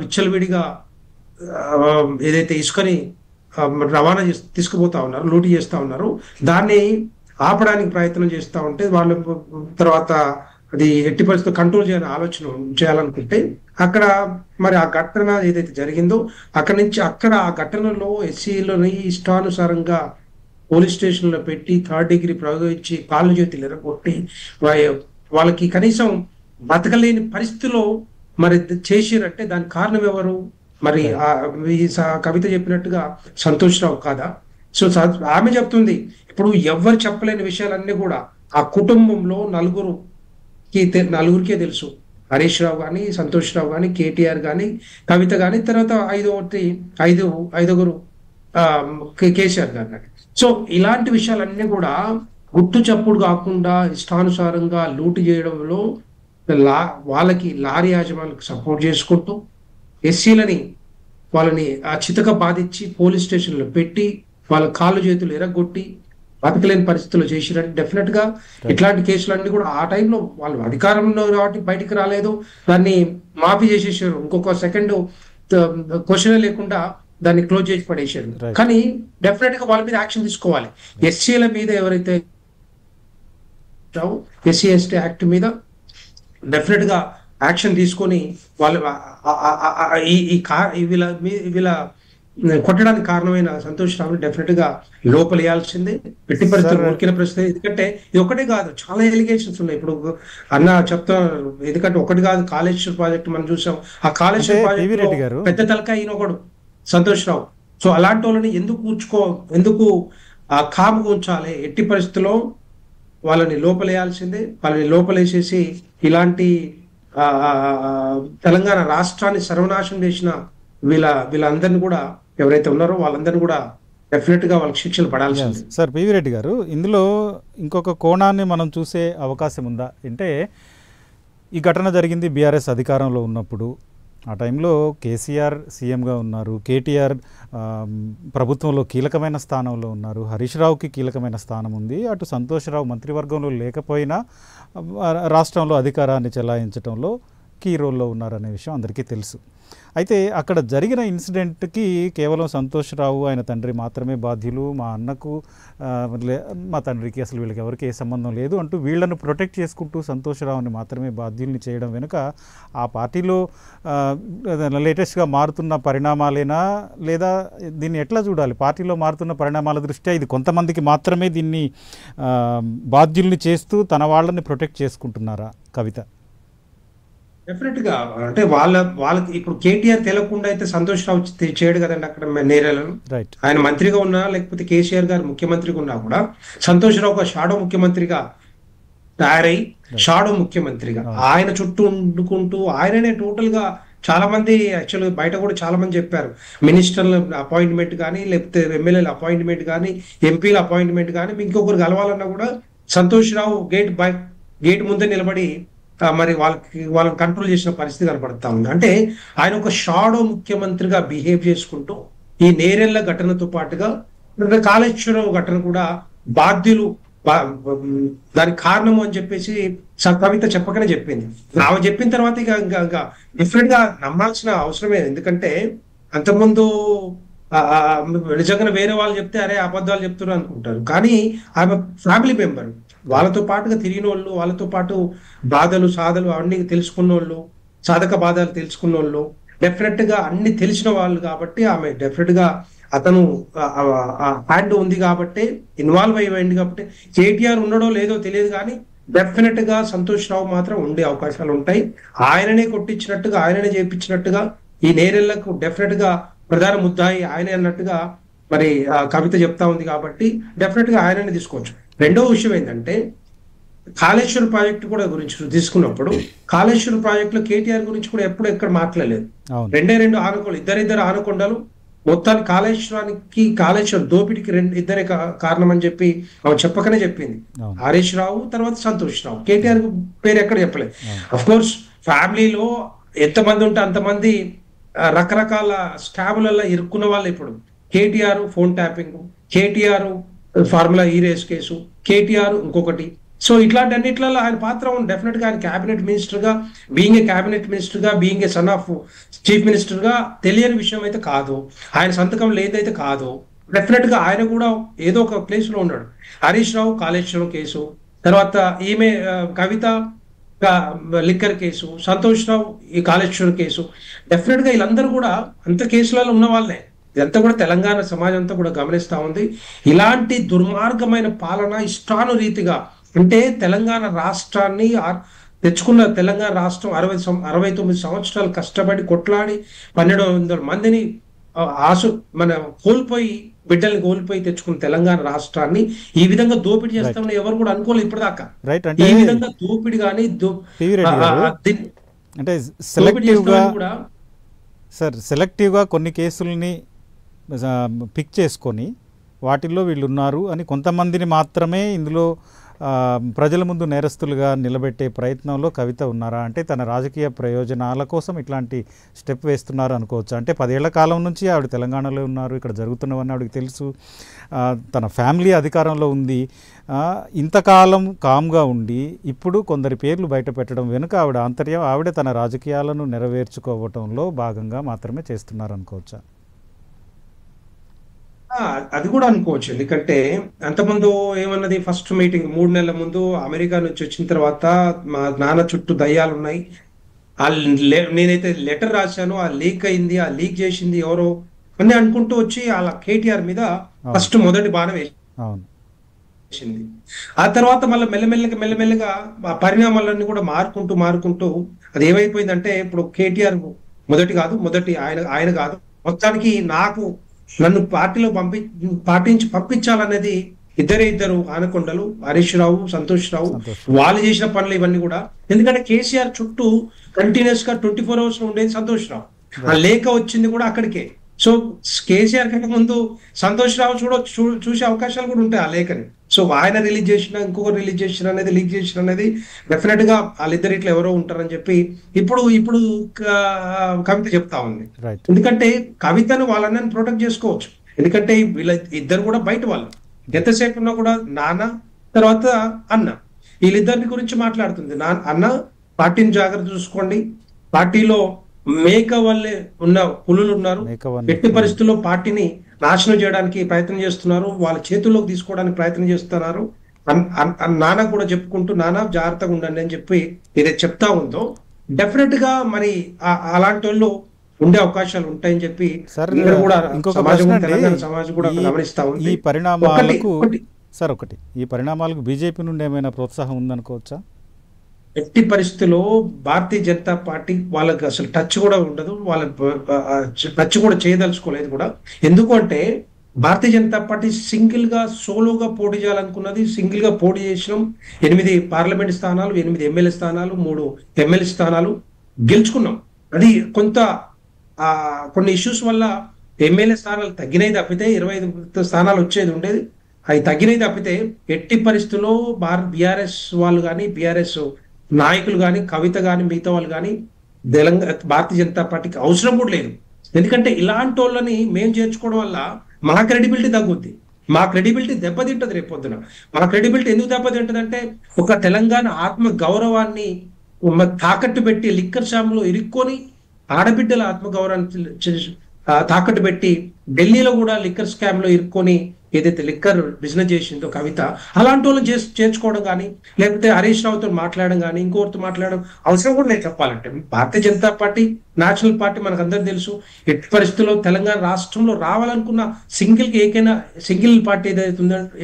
విచ్చలవిడిగా ఏదైతే ఇసుకని రవాణా తీసుకుపోతా ఉన్నారు, లూటీ చేస్తా ఉన్నారు, దాన్ని ఆపడానికి ప్రయత్నం చేస్తూ ఉంటే వాళ్ళు తర్వాత అది ఎట్టి పరిస్థితుల్లో కంట్రోల్ చేయాలని ఆలోచన చేయాలనుకుంటే అక్కడ మరి ఆ ఘటన ఏదైతే జరిగిందో అక్కడి నుంచి ఆ ఘటనలో ఎస్సీలని ఇష్టానుసారంగా పోలీస్ స్టేషన్లో పెట్టి 3rd డిగ్రీ ప్రయోగించి కాళ్ళు చేతులు ఎరగొట్టి వాళ్ళకి కనీసం బతకలేని పరిస్థితిలో మరి చేసిరంటే దానికి కారణం ఎవరు? మరి కవిత చెప్పినట్టుగా సంతోష్ రావు కాదా? సో ఆమె చెప్తుంది ఇప్పుడు ఎవరు చెప్పలేని విషయాలన్నీ కూడా ఆ కుటుంబంలో నలుగురికే తెలుసు. హరీష్ రావు కానీ, సంతోష్ రావు కానీ, కేటీఆర్ కానీ, కవిత కానీ, తర్వాత ఐదుగురు కేసీఆర్ గారు కానీ. సో ఇలాంటి విషయాలన్నీ కూడా గుట్టు చప్పుడు కాకుండా ఇష్టానుసారంగా లూటు చేయడంలో వాళ్ళకి లారీ యాజమాన్లకు సపోర్ట్ చేసుకుంటూ ఎస్సీలని వాళ్ళని ఆ చితక బాధించి పోలీస్ స్టేషన్లో పెట్టి వాళ్ళ కాళ్ళు చేతులు ఎరగొట్టి బతకలేని పరిస్థితుల్లో చేసిరంటే డెఫినెట్ గా ఇట్లాంటి కేసులన్నీ కూడా ఆ టైంలో వాళ్ళు అధికారంలో కాబట్టి బయటికి రాలేదు, దాన్ని మాఫీ చేసేసారు, ఇంకొక సెకండ్ క్వశ్చన్ లేకుండా దాన్ని క్లోజ్ చేసి పడేసారు. కానీ డెఫినెట్ గా వాళ్ళ మీద యాక్షన్ తీసుకోవాలి. ఎస్సీల మీద ఎవరైతే ఎస్సీ ఎస్టీ యాక్ట్ మీద డెఫినెట్ గా యాక్షన్ తీసుకొని వాళ్ళు వీళ్ళ కొట్టడానికి కారణమైన సంతోష్ రావుని డెఫినెట్ గా లోపలేయాల్సిందే, ఎట్టి పరిస్థితుల్లో ఉరికిన ప్రశ్న. ఎందుకంటే ఇది ఒకటే కాదు, చాలా ఎలిగేషన్స్ ఉన్నాయి. ఇప్పుడు అన్న చెప్తున్నారు, ఎందుకంటే ఒకటి కాదు, కాళేశ్వర్ ప్రాజెక్ట్ మనం చూసాం, ఆ కాళేశ్వర్ ప్రాజెక్ట్ పెద్ద తలకాయ ఈయనొకడు సంతోష్ రావు. సో అలాంటి వాళ్ళని ఎందుకు కాముగా ఉంచాలి? ఎట్టి పరిస్థితుల్లో వాళ్ళని లోపలేయాల్సిందే. వాళ్ళని లోపలేసేసి ఇలాంటి తెలంగాణ రాష్ట్రాన్ని సర్వనాశనం చేసిన వీళ్ళందరినీ కూడా ఎవరైతే ఉన్నారో వాళ్ళందరినీ కూడా డెఫినెట్ గా వాళ్ళకి శిక్షలు పడాల్సింది. సార్ పివి రెడ్డి గారు, ఇందులో ఇంకొక కోణాన్ని మనం చూసే అవకాశం ఉందా అంటే, ఈ ఘటన జరిగింది బీఆర్ఎస్ అధికారంలో ఉన్నప్పుడు. ఆ టైంలో కేసీఆర్ సీఎంగా ఉన్నారు, కేటీఆర్ ప్రభుత్వంలో కీలకమైన స్థానంలో ఉన్నారు, హరీష్ రావుకి కీలకమైన స్థానం ఉంది, అటు సంతోష్ రావు మంత్రివర్గంలో లేకపోయినా రాష్ట్రంలో అధికారాన్ని చెలాయించడంలో కీ రోల్లో ఉన్నారనే విషయం అందరికీ తెలుసు. అయితే అక్కడ జరిగిన ఇన్సిడెంట్కి కేవలం సంతోష్ రావు ఆయన తండ్రి మాత్రమే బాధ్యులు, మా అన్నకు మా తండ్రికి అసలు వీళ్ళకి ఎవరికి ఏ సంబంధం లేదు అంటూ వీళ్లను ప్రొటెక్ట్ చేసుకుంటూ సంతోష్ రావుని మాత్రమే బాధ్యుల్ని చేయడం వెనుక ఆ పార్టీలో లేటెస్ట్గా మారుతున్న పరిణామాలేనా, లేదా దీన్ని ఎట్లా చూడాలి? పార్టీలో మారుతున్న పరిణామాల దృష్ట్యా ఇది కొంతమందికి మాత్రమే దీన్ని బాధ్యుల్ని చేస్తూ తన వాళ్ళని ప్రొటెక్ట్ చేసుకుంటున్నారా కవిత? డెఫినెట్ గా అంటే వాళ్ళకి ఇప్పుడు కేటీఆర్ తెలియకుండా అయితే సంతోష్ రావు చేయడు కదండి అక్కడ నేరేలను. ఆయన మంత్రిగా ఉన్నా లేకపోతే కేసీఆర్ గారు ముఖ్యమంత్రిగా ఉన్నా కూడా సంతోష్ రావు ఒక షాడో ముఖ్యమంత్రిగా తయారై షాడో ముఖ్యమంత్రిగా ఆయన చుట్టూ ఉండుకుంటూ ఆయననే టోటల్ గా చాలా మంది యాక్చువల్గా బయట కూడా చాలా మంది చెప్పారు, మినిస్టర్ల అపాయింట్మెంట్ కానీ లేకపోతే ఎమ్మెల్యేల అపాయింట్మెంట్ కానీ ఎంపీల అపాయింట్మెంట్ కానీ ఇంకొకరు కలవాలన్నా కూడా సంతోష్ రావు గేట్ ముందే నిలబడి మరి వాళ్ళని కంట్రోల్ చేసిన పరిస్థితి కనపడతా ఉంది. అంటే ఆయన ఒక షాడో ముఖ్యమంత్రిగా బిహేవ్ చేసుకుంటూ ఈ నేరెళ్ల ఘటనతో పాటుగా కాళేశ్వరం ఘటన కూడా బాధ్యులు దానికి కారణము అని చెప్పేసి కవిత చెప్పకనే చెప్పింది. ఆమె చెప్పిన తర్వాత ఇక డిఫరెంట్ గా నమ్మాల్సిన అవసరమే. ఎందుకంటే అంతకుముందు నిజంగా వేరే వాళ్ళు చెప్తే అరే అబద్ధాలు చెప్తున్నారు అనుకుంటారు, కానీ ఆమె ఫ్యామిలీ మెంబర్, వాళ్ళతో పాటుగా తిరిగిన వాళ్ళు, వాళ్ళతో పాటు బాధలు సాధలు అన్ని తెలుసుకున్న వాళ్ళు, సాధక బాధలు తెలుసుకున్న వాళ్ళు, డెఫినెట్ గా అన్ని తెలిసిన వాళ్ళు కాబట్టి ఆమె డెఫినెట్ గా అతను హ్యాండ్ ఉంది కాబట్టి ఇన్వాల్వ్ అయ్యింది కాబట్టి కేటీఆర్ ఉండడో లేదో తెలియదు, కానీ డెఫినెట్ గా సంతోష్ రావు మాత్రం ఉండే అవకాశాలు ఉంటాయి. ఆయననే కొట్టించినట్టుగా ఆయననే చేయించినట్టుగా ఈ నేరెళ్లకు డెఫినెట్ గా ప్రధాన ముద్దాయి ఆయనే అన్నట్టుగా మరి కవిత చెప్తా ఉంది కాబట్టి డెఫినెట్ గా ఆయననే తీసుకోవచ్చు. రెండో విషయం ఏంటంటే కాళేశ్వరం ప్రాజెక్టు కూడా గురించి తీసుకున్నప్పుడు కాళేశ్వరం ప్రాజెక్టులో కేటీఆర్ గురించి కూడా ఎప్పుడు ఎక్కడ మాట్లాడలేదు. రెండు ఆనకొండలు ఇద్దరు ఆనకొండలు మొత్తాన్ని కాళేశ్వరం దోపిడికి ఇద్దరే కారణం అని చెప్పి ఆమె చెప్పకనే చెప్పింది. హరీష్ రావు తర్వాత సంతోష్ రావు, కేటీఆర్ పేరు ఎక్కడ చెప్పలేదు. అఫ్ కోర్స్ ఫ్యామిలీలో ఎంతమంది ఉంటే అంతమంది రకరకాల స్కాములలో ఇరుక్కున్న వాళ్ళు. ఇప్పుడు KTR phone tapping, KTR formula ఈ రేస్ కేసు, కేటీఆర్ ఇంకొకటి, సో ఇట్లాంటి అన్నిట్లలో ఆయన పాత్ర ఉంది. డెఫినెట్ గా ఆయన క్యాబినెట్ మినిస్టర్ గా, బీయింగ్ ఏ క్యాబినెట్ మినిస్టర్ గా, being a son of chief minister గా తెలియని విషయం అయితే కాదు. ఆయన సంతకం లేదైతే కాదు. డెఫినెట్ గా ఆయన కూడా ఏదో ఒక ప్లేస్ లో ఉన్నాడు. హరీష్ రావు కాళేశ్వరం కేసు, తర్వాత ఈమె కవిత లిక్కర్ కేసు, సంతోష్ రావు ఈ కాళేశ్వరం కేసు, డెఫినెట్ గా వీళ్ళందరూ కూడా అంత కేసులలో ఉన్న వాళ్ళే. ఇదంతా కూడా తెలంగాణ సమాజం అంతా కూడా గమనిస్తా ఉంది. ఇలాంటి దుర్మార్గమైన పాలన ఇష్టానురీతిగా, అంటే తెలంగాణ రాష్ట్రాన్ని తెచ్చుకున్న తెలంగాణ రాష్ట్రం 69 సంవత్సరాలు కష్టపడి కొట్లాడి 1200 మందిని మన కోల్పోయి, బిడ్డల్ని కోల్పోయి తెచ్చుకున్న తెలంగాణ రాష్ట్రాన్ని ఈ విధంగా దోపిడీ చేస్తామని ఎవరు కూడా అనుకోలేదు ఇప్పటిదాకా. ఈ విధంగా దోపిడీ కానీ అంటే సెలెక్టివ్గా కొన్ని కేసుల్ని పిక్ చేసుకొని వాటిల్లో వీళ్ళు ఉన్నారు అని కొంతమందిని మాత్రమే ఇందులో ప్రజల ముందు నేరస్తులుగా నిలబెట్టే ప్రయత్నంలో కవిత ఉన్నారా? అంటే తన రాజకీయ ప్రయోజనాల కోసం ఇట్లాంటి స్టెప్ వేస్తున్నారు అనుకోవచ్చు. అంటే 10 ఏళ్ల కాలం నుంచి ఆవిడ తెలంగాణలో ఉన్నారు, ఇక్కడ జరుగుతున్నవన్నీ ఆవిడకి తెలుసు, తన ఫ్యామిలీ అధికారంలో ఉంది. ఇంతకాలం కామ్గా ఉండి ఇప్పుడు కొందరి పేర్లు బయట పెట్టడం వెనుక ఆవిడ ఆంతర్యం, ఆవిడ తన రాజకీయాలను నెరవేర్చుకోవటంలో భాగంగా మాత్రమే చేస్తున్నారు అనుకోవచ్చా? అది కూడా అనుకోవచ్చు. ఎందుకంటే అంతకుముందు ఏమన్నది, ఫస్ట్ మీటింగ్ 3 నెలల ముందు అమెరికా నుంచి వచ్చిన తర్వాత మా నాన్న చుట్టూ దయ్యాలు ఉన్నాయి, నేనైతే లెటర్ రాశాను, ఆ లీక్ అయింది, ఆ లీక్ చేసింది ఎవరో అని అనుకుంటూ వచ్చి అలా కేటీఆర్ మీద ఫస్ట్ మొదటి బాణం వేసింది. ఆ తర్వాత మళ్ళీ మెల్లమెల్లగా ఆ పరిణామాలన్నీ కూడా మారుకుంటూ అది ఏమైపోయిందంటే, ఇప్పుడు కేటీఆర్ మొదటి ఆయన కాదు, మొత్తానికి నన్ను పార్టీలో పంపించాలనేది ఇద్దరు ఆనకొండలు, హరీష్ రావు, సంతోష్ రావు, వాళ్ళు చేసిన పనులు ఇవన్నీ కూడా. ఎందుకంటే కేసీఆర్ చుట్టూ కంటిన్యూస్ గా 24 hours ఉండేది సంతోష్ రావు. ఆ లేఖ వచ్చింది కూడా అక్కడికే. సో కేసీఆర్ కంటే ముందు సంతోష్ రావు చూసే అవకాశాలు కూడా ఉంటాయి ఆ లేఖని. సో ఆయన రిలీజ్ చేసిన, ఇంకొకరు రిలీజ్ చేసిన అనేది, లీక్ చేసిన అనేది డెఫినెట్ గా వాళ్ళిద్దరు ఇట్లా ఎవరో ఉంటారని చెప్పి ఇప్పుడు కవిత చెప్తా ఉంది. ఎందుకంటే కవితను వాళ్ళని ప్రొటెక్ట్ చేసుకోవచ్చు. ఎందుకంటే వీళ్ళ ఇద్దరు కూడా బయట వాళ్ళు, ఎంతసేపు ఉన్నా కూడా నాన్న తర్వాత అన్న, వీళ్ళిద్దరిని గురించి మాట్లాడుతుంది. అన్న పార్టీని జాగ్రత్త చూసుకోండి, పార్టీలో మేక వల్లే ఉన్న పులులు ఉన్నారు, ఎట్టి పరిస్థితుల్లో పార్టీని నాశనం చేయడానికి ప్రయత్నం చేస్తున్నారు, వాళ్ళ చేతుల్లోకి తీసుకోవడానికి ప్రయత్నం చేస్తున్నారు. నాన్న కూడా చెప్పుకుంటూ నాన్న జాగ్రత్తగా ఉండండి అని చెప్పి ఏదైతే చెప్తా ఉందో, డెఫినెట్ గా మరి అలాంటి వాళ్ళు ఉండే అవకాశాలు ఉంటాయని చెప్పి సమాజం కూడా గమనిస్తా ఉంది. ఈ పరిణామాలకు బీజేపీ నుండి ఏమైనా ప్రోత్సాహం ఉందనుకోవచ్చా? ఎట్టి పరిస్థితుల్లో భారతీయ జనతా పార్టీ వాళ్ళకి అసలు టచ్ కూడా ఉండదు, టచ్ కూడా చేయదలుచుకోలేదు కూడా. ఎందుకంటే భారతీయ జనతా పార్టీ సింగిల్ గా సోలోగా పోటీ చేయాలనుకున్నది, సింగిల్ గా పోటీ చేసినాం. 8 పార్లమెంట్ స్థానాలు, 8 ఎమ్మెల్యే స్థానాలు, 3 ఎమ్మెల్యే స్థానాలు గెలుచుకున్నాం. అది కొన్ని ఇష్యూస్ వల్ల ఎమ్మెల్యే స్థానాలు తగ్గినాయి తప్పితే 25 స్థానాలు వచ్చేది ఉండేది, అవి తగ్గినాయి తప్పితే ఎట్టి పరిస్థితుల్లో బీఆర్ఎస్ వాళ్ళు కానీ, బీఆర్ఎస్ నాయకులు కానీ, కవిత కానీ, మిగతా వాళ్ళు కానీ భారతీయ జనతా పార్టీకి అవసరం కూడా లేదు. ఎందుకంటే ఇలాంటి వాళ్ళని మేము చేర్చుకోవడం వల్ల మా క్రెడిబిలిటీ తగ్గుద్ది, మా క్రెడిబిలిటీ దెబ్బతింటది. రేపు పొద్దున మా క్రెడిబిలిటీ ఎందుకు దెబ్బతింటది అంటే, ఒక తెలంగాణ ఆత్మ గౌరవాన్ని తాకట్టు పెట్టి లిక్కర్ షాపులో ఇరుక్కొని ఆడబిడ్డల ఆత్మగౌరవాన్ని తాకట్టు పెట్టి ఢిల్లీలో కూడా లిక్కర్ స్కామ్ లో ఇరుక్కొని ఏదైతే లిక్కర్ బిజినెస్ చేసిందో కవిత, అలాంటి వాళ్ళని చేర్చుకోవడం కానీ, లేకపోతే హరీష్ రావుతో మాట్లాడడం కానీ, ఇంకోరితో మాట్లాడడం అవసరం కూడా లేదు. చెప్పాలంటే Bharatiya Janata party national party మనకు అందరు తెలుసు. ఎట్టి పరిస్థితుల్లో తెలంగాణ రాష్ట్రంలో రావాలనుకున్న సింగిల్ పార్టీ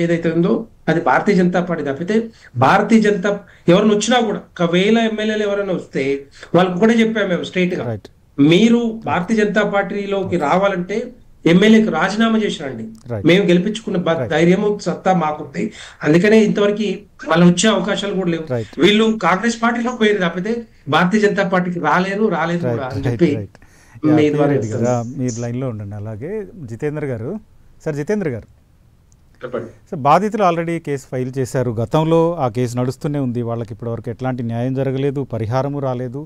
ఏదైతే ఉందో అది భారతీయ జనతా పార్టీ తప్పితే, భారతీయ జనతా ఎవరైనా వచ్చినా కూడా 1000 ఎమ్మెల్యేలు ఎవరైనా వస్తే వాళ్ళకి కూడా చెప్పాము మేము స్ట్రైట్ గా, మీరు భారతీయ జనతా పార్టీలోకి రావాలంటే ఎమ్మెల్యేకి రాజీనామా చేసినండి, మేము గెలిపించుకున్న ధైర్యము సత్తా మాకుంది. అందుకనే ఇంతవరకు వాళ్ళు వచ్చే అవకాశాలు కూడా లేవు. వీళ్ళు కాంగ్రెస్ పార్టీలోకి పోయారు తప్పితే భారతీయ జనతా పార్టీకి రాలేదు కూడా అని చెప్పి మీరు లైన్లో ఉండండి. అలాగే జితేంద్ర గారు, జితేంద్ర గారు, సార్ బాధితులు ఆల్రెడీ కేసు ఫైల్ చేశారు, గతంలో ఆ కేసు నడుస్తూనే ఉంది, వాళ్ళకి ఇప్పటివరకు ఎట్లాంటి న్యాయం జరగలేదు, పరిహారము రాలేదు.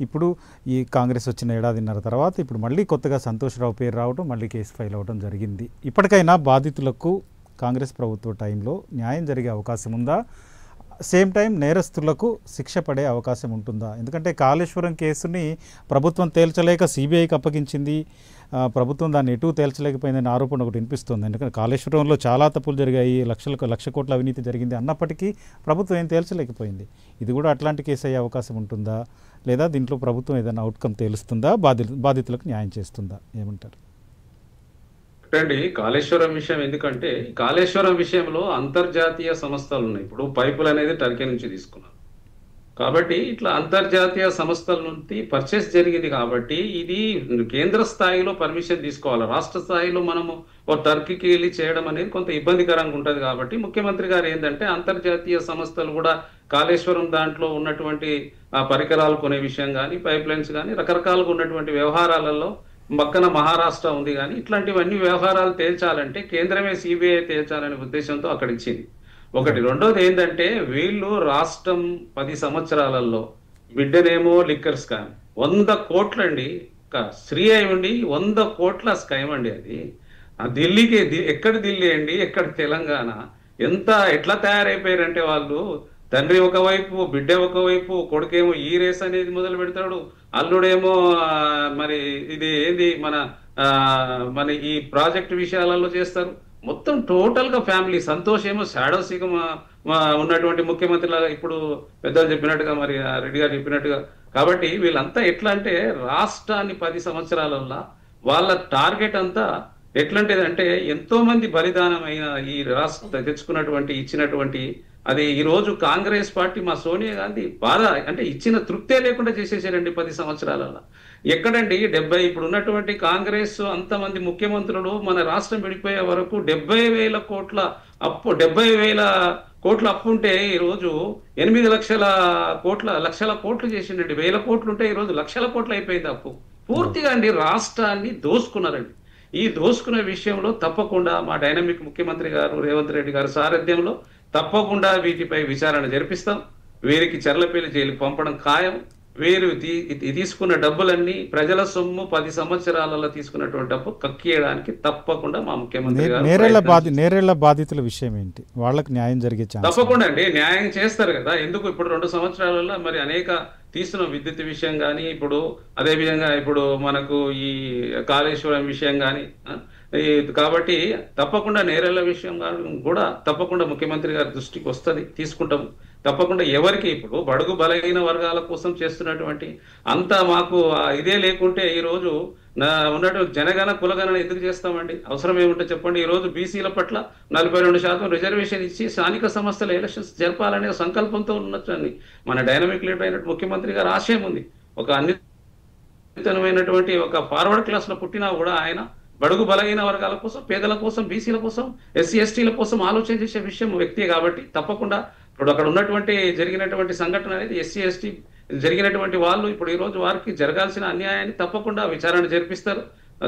ఇప్పుడు ఈ కాంగ్రెస్ వచ్చిన 1.5 తర్వాత ఇప్పుడు మళ్ళీ కొత్తగా సంతోష్ రావు పేరు రావడం, మళ్ళీ కేసు ఫైల్ అవ్వడం జరిగింది. ఇప్పటికైనా బాధితులకు కాంగ్రెస్ ప్రభుత్వ టైంలో న్యాయం జరిగే అవకాశం ఉందా? సేమ్ టైం నేరస్తులకు శిక్ష పడే అవకాశం ఉంటుందా? ఎందుకంటే కాళేశ్వరం కేసుని ప్రభుత్వం తేల్చలేక సిబిఐకి అప్పగించింది, ప్రభుత్వం దాన్ని ఎటు తేల్చలేకపోయిందనే ఆరోపణ ఒకటి వినిపిస్తుంది. ఎందుకంటే కాళేశ్వరంలో చాలా తప్పులు జరిగాయి, లక్ష కోట్ల అవినీతి జరిగింది అన్నప్పటికీ ప్రభుత్వం ఏం తేల్చలేకపోయింది. ఇది కూడా అట్లాంటి కేసు అయ్యే అవకాశం ఉంటుందా, లేదా దీంట్లో ప్రభుత్వం ఏదైనా అవుట్కమ్ తేలుస్తుందా, బాధితులకు న్యాయం చేస్తుందా, ఏమంటారు? అండి కాళేశ్వరం విషయం ఎందుకంటే కాళేశ్వరం విషయంలో అంతర్జాతీయ సంస్థలు ఉన్నాయి. ఇప్పుడు పైపులు అనేది టర్కీ నుంచి తీసుకున్నారు కాబట్టి ఇట్లా అంతర్జాతీయ సంస్థల నుండి పర్చేస్ జరిగింది కాబట్టి ఇది కేంద్ర స్థాయిలో పర్మిషన్ తీసుకోవాలి. రాష్ట్ర స్థాయిలో మనము ఓ టర్కీకి వెళ్ళి చేయడం అనేది కొంత ఇబ్బందికరంగా ఉంటుంది. కాబట్టి ముఖ్యమంత్రి గారు ఏంటంటే అంతర్జాతీయ సంస్థలు కూడా కాళేశ్వరం దాంట్లో ఉన్నటువంటి పరికరాలు కొనే విషయం కానీ, పైప్ లైన్స్ కానీ, రకరకాలుగా ఉన్నటువంటి వ్యవహారాలలో పక్కన మహారాష్ట్ర ఉంది కానీ ఇట్లాంటివన్నీ వ్యవహారాలు తేల్చాలంటే కేంద్రమే సిబిఐ తేల్చాలనే ఉద్దేశంతో అక్కడ ఇచ్చింది. ఒకటి. రెండోది ఏంటంటే వీళ్ళు రాష్ట్రం 10 సంవత్సరాలలో బిడ్డనేమో లిక్కర్ స్కామ్ 100 కోట్లండి, శ్రీ అయి ఉండి 100 కోట్ల స్కామ్ అండి అది. ఆ ఢిల్లీకి ఎక్కడ ఢిల్లీ అండి, ఎక్కడ తెలంగాణ, ఎట్లా తయారైపోయారంటే వాళ్ళు తండ్రి ఒకవైపు, బిడ్డ ఒకవైపు, కొడుకేమో ఈ రేస్ అనేది మొదలు పెడతాడు, అల్లుడేమో మరి ఇది ఏంది మన ఈ ప్రాజెక్ట్ విషయాలలో చేస్తారు. మొత్తం టోటల్ గా ఫ్యామిలీ. సంతోష్ ఏమో షాడో సిగం ఉన్నటువంటి ముఖ్యమంత్రి లాగా ఇప్పుడు పెద్దలు చెప్పినట్టుగా, మరి రెడ్డి గారు చెప్పినట్టుగా. కాబట్టి వీళ్ళంతా ఎట్లా అంటే రాష్ట్రాన్ని 10 సంవత్సరాలలో వాళ్ళ టార్గెట్ అంతా ఎట్లాంటిదంటే ఎంతో మంది బలిదానమైన ఈ రాష్ట్ర తెచ్చుకున్నటువంటి ఇచ్చినటువంటి అది ఈ రోజు కాంగ్రెస్ పార్టీ మా సోనియా గాంధీ బాధ అంటే ఇచ్చిన తృప్తే లేకుండా చేసేసారండి 10 సంవత్సరాలలో. ఎక్కడండి 70 ఇప్పుడు ఉన్నటువంటి కాంగ్రెస్ అంతమంది ముఖ్యమంత్రులు మన రాష్ట్రం విడిపోయే వరకు 70,000 కోట్ల అప్పు, 70,000 కోట్ల అప్పు ఉంటే ఈరోజు 8 లక్షల కోట్లు చేసిండండి. 1000 కోట్లు ఉంటే ఈరోజు లక్షల కోట్లు అయిపోయింది అప్పు. పూర్తిగా అండి రాష్ట్రాన్ని దోసుకున్నారండి. ఈ దోసుకునే విషయంలో తప్పకుండా మా డైనమిక్ ముఖ్యమంత్రి గారు రేవంత్ రెడ్డి గారు సారథ్యంలో తప్పకుండా వీటిపై విచారణ జరిపిస్తాం. వీరికి చర్లపల్లి జైలుకి పంపడం ఖాయం. వీరు తీసుకున్న డబ్బులన్నీ ప్రజల సొమ్ము 10 సంవత్సరాలలో తీసుకున్నటువంటి డబ్బు కక్కియడానికి తప్పకుండా మా ముఖ్యమంత్రి గారు నేరేళ్ల బాధితుల విషయం ఏంటి, వాళ్ళకి న్యాయం జరిగే ఛాన్స్ తప్పకుండా అండి న్యాయం చేస్తారు కదా. ఎందుకు ఇప్పుడు 2 సంవత్సరాలలో మరి అనేక తీస్తున్న విద్యుత్ విషయం కానీ, ఇప్పుడు అదే విధంగా ఇప్పుడు మనకు ఈ కాళేశ్వరం విషయం కానీ, కాబట్టి తప్పకుండా నేరేళ్ల విషయం కూడా తప్పకుండా ముఖ్యమంత్రి గారి దృష్టికి వస్తుంది, తీసుకుంటాము. తప్పకుండా ఎవరికి ఇప్పుడు బడుగు బలహీన వర్గాల కోసం చేస్తున్నటువంటి అంతా మాకు ఇదే లేకుంటే ఈ రోజు ఉన్నటువంటి జనగణ కులగణన ఎందుకు చేస్తామండి? అవసరం ఏముంటే చెప్పండి. ఈ రోజు బీసీల పట్ల 42% రిజర్వేషన్ ఇచ్చి స్థానిక సంస్థల ఎలక్షన్స్ జరపాలనే సంకల్పంతో ఉన్నట్టు మన డైనమిక్ లీడర్ అయినట్టు ముఖ్యమంత్రి గారు ఆశయం ఉంది. ఒక అన్నితనమైనటువంటి ఒక ఫార్వర్డ్ క్లాస్ లో పుట్టినా కూడా ఆయన బడుగు బలహీన వర్గాల కోసం, పేదల కోసం, బీసీల కోసం, ఎస్సీ ఎస్టీల కోసం ఆలోచన చేసే విషయం వ్యక్తి కాబట్టి తప్పకుండా ఇప్పుడు అక్కడ ఉన్నటువంటి జరిగినటువంటి సంఘటన అనేది ఎస్సీ ఎస్టీ జరిగినటువంటి వాళ్ళు ఇప్పుడు ఈ రోజు వారికి జరగాల్సిన అన్యాయాన్ని తప్పకుండా విచారణ జరిపిస్తారు,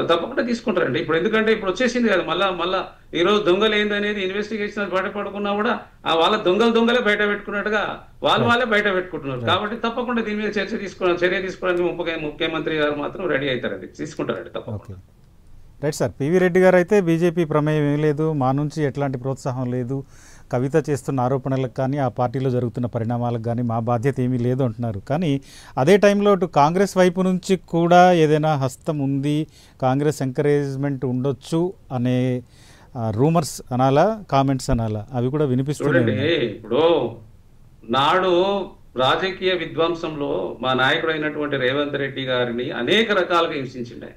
తప్పకుండా తీసుకుంటారండి. ఇప్పుడు ఎందుకంటే ఇప్పుడు వచ్చేసింది కదా మళ్ళా ఈ రోజు దొంగలు ఏందనేది ఇన్వెస్టిగేషన్ బయటపడుకున్నా కూడా ఆ వాళ్ళ దొంగలే బయట పెట్టుకున్నట్టుగా వాళ్ళే బయట పెట్టుకుంటున్నారు. కాబట్టి తప్పకుండా దీని మీద చర్య తీసుకోవడానికి ముఖ్యమంత్రి గారు మాత్రం రెడీ అవుతారండి, తీసుకుంటారండి తప్పకుండా. Right sir. పివి రెడ్డి గారు అయితే బీజేపీ ప్రమేయం ఏం లేదు, మా నుంచి ఎట్లాంటి ప్రోత్సాహం లేదు, కవిత చేస్తున్న ఆరోపణలకు కానీ ఆ పార్టీలో జరుగుతున్న పరిణామాలకు కానీ మా బాధ్యత ఏమీ లేదు అంటున్నారు. కానీ అదే టైంలో అటు కాంగ్రెస్ వైపు నుంచి కూడా ఏదైనా హస్తం ఉంది, కాంగ్రెస్ ఎంకరేజ్మెంట్ ఉండొచ్చు అనే రూమర్స్ అనాలా, కామెంట్స్ అనాలా, అవి కూడా వినిపిస్తున్నాయి. ఇప్పుడు నాడు రాజకీయ విధ్వంసంలో మా నాయకుడు అయినటువంటి రేవంత్ రెడ్డి గారిని అనేక రకాలుగా హింసించిండే.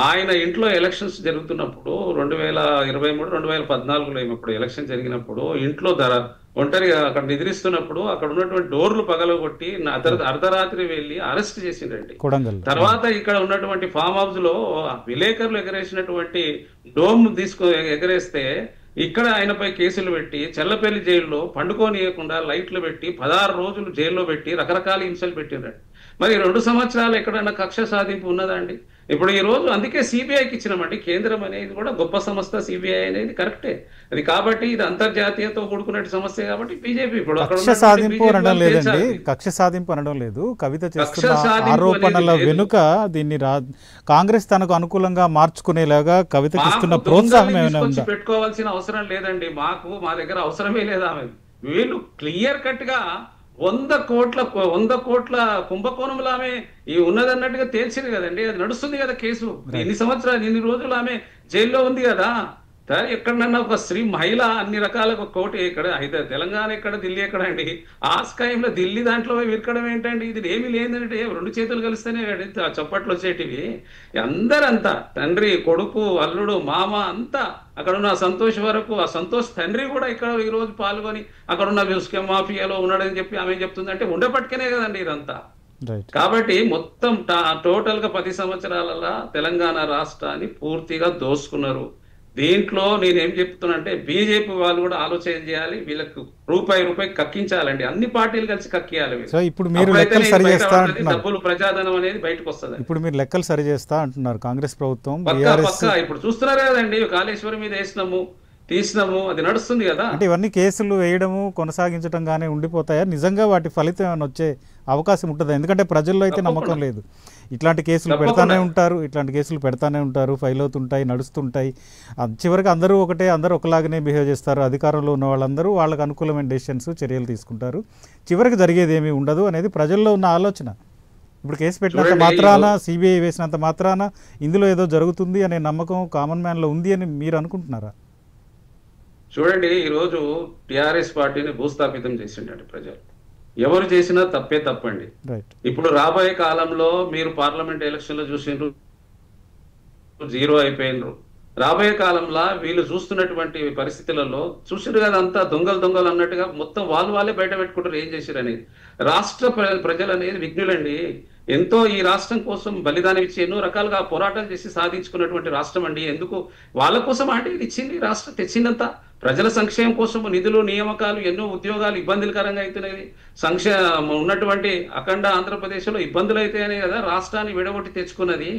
ఆయన ఇంట్లో ఎలక్షన్స్ జరుగుతున్నప్పుడు 2023, 2014లో ఇప్పుడు ఎలక్షన్ జరిగినప్పుడు ఇంట్లో ఒంటరిగా అక్కడ నిద్రిస్తున్నప్పుడు అక్కడ ఉన్నటువంటి డోర్లు పగలగొట్టి అర్ధరాత్రి వెళ్ళి అరెస్ట్ చేసిండ్రండి. తర్వాత ఇక్కడ ఉన్నటువంటి ఫామ్ హౌస్ లో విలేకరులు ఎగరేసినటువంటి డోమ్ ఎగరేస్తే ఇక్కడ ఆయనపై కేసులు పెట్టి చెల్లపల్లి జైల్లో పండుకోనియకుండా లైట్లు పెట్టి 16 రోజులు జైల్లో పెట్టి రకరకాల హింసలు పెట్టిండ్రండి. మరి 2 సంవత్సరాలు ఎక్కడైనా కక్ష సాధింపు ఉన్నదండి? ఇప్పుడు ఈ రోజు అందుకే సిబిఐకి ఇచ్చినామండి. కేంద్రం అనేది కూడా గొప్ప సంస్థ, సిబిఐ అనేది కరెక్టే అది. కాబట్టి ఇది అంతర్జాతీయతో కూడుకున్న సమస్య కాబట్టి బీజేపీ ఇప్పుడు కక్ష సాధింపు అనడం లేదండి, కక్ష సాధింపు అనడం లేదు. కవిత చేస్తున్న ఆరోపణల వెనుక దీన్ని కాంగ్రెస్ తనకు అనుకూలంగా మార్చుకునేలాగా కవితకి ఇస్తున్న ప్రోత్సాహం ఏమైనా ఉందా? పెట్టుకోవాల్సిన అవసరం లేదండి. మా దగ్గర అవసరమే లేదు ఆమె. వీళ్ళు క్లియర్ కట్ గా 100 కోట్ల కుంభకోణంలో ఆమె ఈ ఉన్నదన్నట్టుగా తేల్చింది కదండి. అది నడుస్తుంది కదా కేసు. ఎన్ని సంవత్సరాలు, ఎన్ని రోజులు ఆమె జైల్లో ఉంది కదా. ఎక్కడన్నా ఒక స్త్రీ మహిళ అన్ని రకాల కోటి ఇక్కడ అయితే తెలంగాణ ఎక్కడ, ఢిల్లీ ఎక్కడ అండి? ఆ స్కైమ్లో ఢిల్లీ దాంట్లో విరకడం ఏంటండి? ఇది ఏమీ లేదంటే 2 చేతులు కలిస్తేనే చప్పట్లు వచ్చేటివి. అందరంతా తండ్రి, కొడుకు, అల్లుడు, మామ అంతా అక్కడ ఉన్న సంతోష్ వరకు, ఆ సంతోష్ తండ్రి కూడా ఇక్కడ ఈ రోజు పాల్గొని అక్కడ ఉన్న ఇసుక మాఫియాలో ఉన్నాడని చెప్పి ఆమె చెప్తుంది. అంటే ఉండపట్టుకనే కదండి ఇదంతా. కాబట్టి మొత్తం టోటల్ గా 10 సంవత్సరాల తెలంగాణ రాష్ట్రాన్ని పూర్తిగా దోసుకున్నారు. దీంట్లో నేనేం చెప్తున్నానంటే బీజేపీ వాళ్ళు కూడా ఆలోచన చేయాలి. వీళ్ళకు రూపాయి కక్కించాలండి. అన్ని పార్టీలు కలిసి కక్కియాలి. ఇప్పుడు మీరు లెక్కలు సరి చేస్తా అంటున్నారు. డబ్బులు ప్రజాధనం అనేది బయటకు వస్తుంది. ఇప్పుడు మీరు లెక్కలు సరి చేస్తా అంటున్నారు కాంగ్రెస్ ప్రభుత్వం. పక్కా ఇప్పుడు చూస్తున్నారు కదండి, కాళేశ్వరం మీద వేసినాము, తీసినాము, అది నడుస్తుంది కదా. అంటే ఇవన్నీ కేసులు వేయడము, కొనసాగించడం గానే ఉండిపోతాయా? నిజంగా వాటి ఫలితం ఏమైనా వచ్చే అవకాశం ఉంటుందా? ఎందుకంటే ప్రజల్లో అయితే నమ్మకం లేదు. ఇట్లాంటి కేసులు పెడతానే ఉంటారు, ఫైల్ అవుతుంటాయి, నడుస్తుంటాయి. చివరికి అందరూ అందరూ ఒకలాగానే బిహేవ్ చేస్తారు. అధికారంలో ఉన్న వాళ్ళందరూ వాళ్ళకి అనుకూలమైన డెసిషన్స్, చర్యలు తీసుకుంటారు. చివరికి జరిగేది ఏమీ ఉండదు అనేది ప్రజల్లో ఉన్న ఆలోచన. ఇప్పుడు కేసు పెట్టినంత మాత్రాన, సిబిఐ వేసినంత మాత్రాన ఇందులో ఏదో జరుగుతుంది అనే నమ్మకం కామన్ మ్యాన్లో ఉంది అని మీరు అనుకుంటున్నారా? చూడండి, ఈరోజు టిఆర్ఎస్ పార్టీని భూస్థాపితం చేసిండండి ప్రజలు. ఎవరు చేసినా తప్పండి. ఇప్పుడు రాబోయే కాలంలో మీరు పార్లమెంట్ ఎలక్షన్ లో చూసిండ్రు, 0 అయిపోయినరు. రాబోయే కాలంలో వీళ్ళు చూస్తున్నటువంటి పరిస్థితులలో చూసిండ్రు కదా, అంతా దొంగలు అన్నట్టుగా మొత్తం వాళ్ళే బయట పెట్టుకుంటారు ఏం చేశారు అనేది. రాష్ట్ర ప్రజలు అనేది విఘ్నులండి. ఎంతో ఈ రాష్ట్రం కోసం బలిదానం ఇచ్చి ఎన్నో రకాలుగా పోరాటాలు చేసి సాధించుకున్నటువంటి రాష్ట్రం అండి. ఎందుకు వాళ్ళ కోసం అంటే ఇది ఇచ్చింది రాష్ట్రం, తెచ్చిందంత ప్రజల సంక్షేమం కోసం. నిధులు, నియామకాలు, ఎన్నో ఉద్యోగాలు ఇబ్బందులకరంగా అవుతున్నాయి. ఉన్నటువంటి అఖండ ఆంధ్రప్రదేశ్లో ఇబ్బందులు అవుతాయని కదా రాష్ట్రాన్ని విడగొట్టి తెచ్చుకున్నది.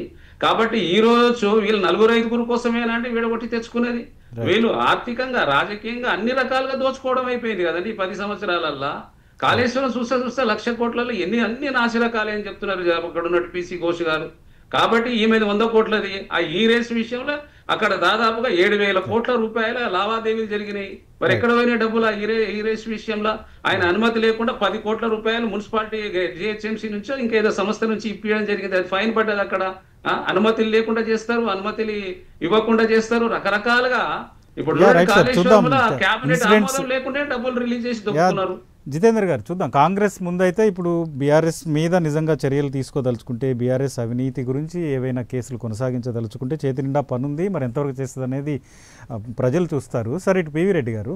కాబట్టి ఈ రోజు వీళ్ళు 4-5 కోసమేనండి విడగొట్టి తెచ్చుకున్నది. వీళ్ళు ఆర్థికంగా, రాజకీయంగా అన్ని రకాలుగా దోచుకోవడం అయిపోయింది కదండి ఈ 10 సంవత్సరాలల్లా. కాళేశ్వరం చూస్తే 1,00,000 కోట్లలో ఎన్ని నాశరకాలే అని చెప్తున్నారు అక్కడ ఉన్నట్టు పీసీ ఘోష్ గారు. కాబట్టి ఈ మీద 100 కోట్లది. ఆ ఈ రేస్ విషయంలో అక్కడ దాదాపుగా 7,000 కోట్ల రూపాయల లావాదేవీలు జరిగినాయి. మరి ఎక్కడ పోయిన డబ్బులు ఈ రేస్ విషయంలో? ఆయన అనుమతి లేకుండా 10 కోట్ల రూపాయలు మున్సిపాలిటీ జిహెచ్ఎంసీ నుంచో ఇంకేదో సంస్థ నుంచి ఇప్పించడం జరిగింది. అది ఫైన్ పడ్డది. అక్కడ అనుమతులు లేకుండా చేస్తారు, అనుమతులు ఇవ్వకుండా చేస్తారు, రకరకాలుగా. ఇప్పుడు క్యాబినెట్ ఆమోదం లేకుండా డబ్బులు రిలీజ్ చేసి దొక్కుతున్నారు. జితేందర్ గారు, చూద్దాం. కాంగ్రెస్ ముందైతే ఇప్పుడు బీఆర్ఎస్ మీద నిజంగా చర్యలు తీసుకోదలుచుకుంటే, బీఆర్ఎస్ అవినీతి గురించి ఏవైనా కేసులు కొనసాగించదలుచుకుంటే చేతి నిండా పనుంది. మరి ఎంతవరకు చేస్తుంది అనేది ప్రజలు చూస్తారు. సరే, ఇటు పివి రెడ్డి గారు,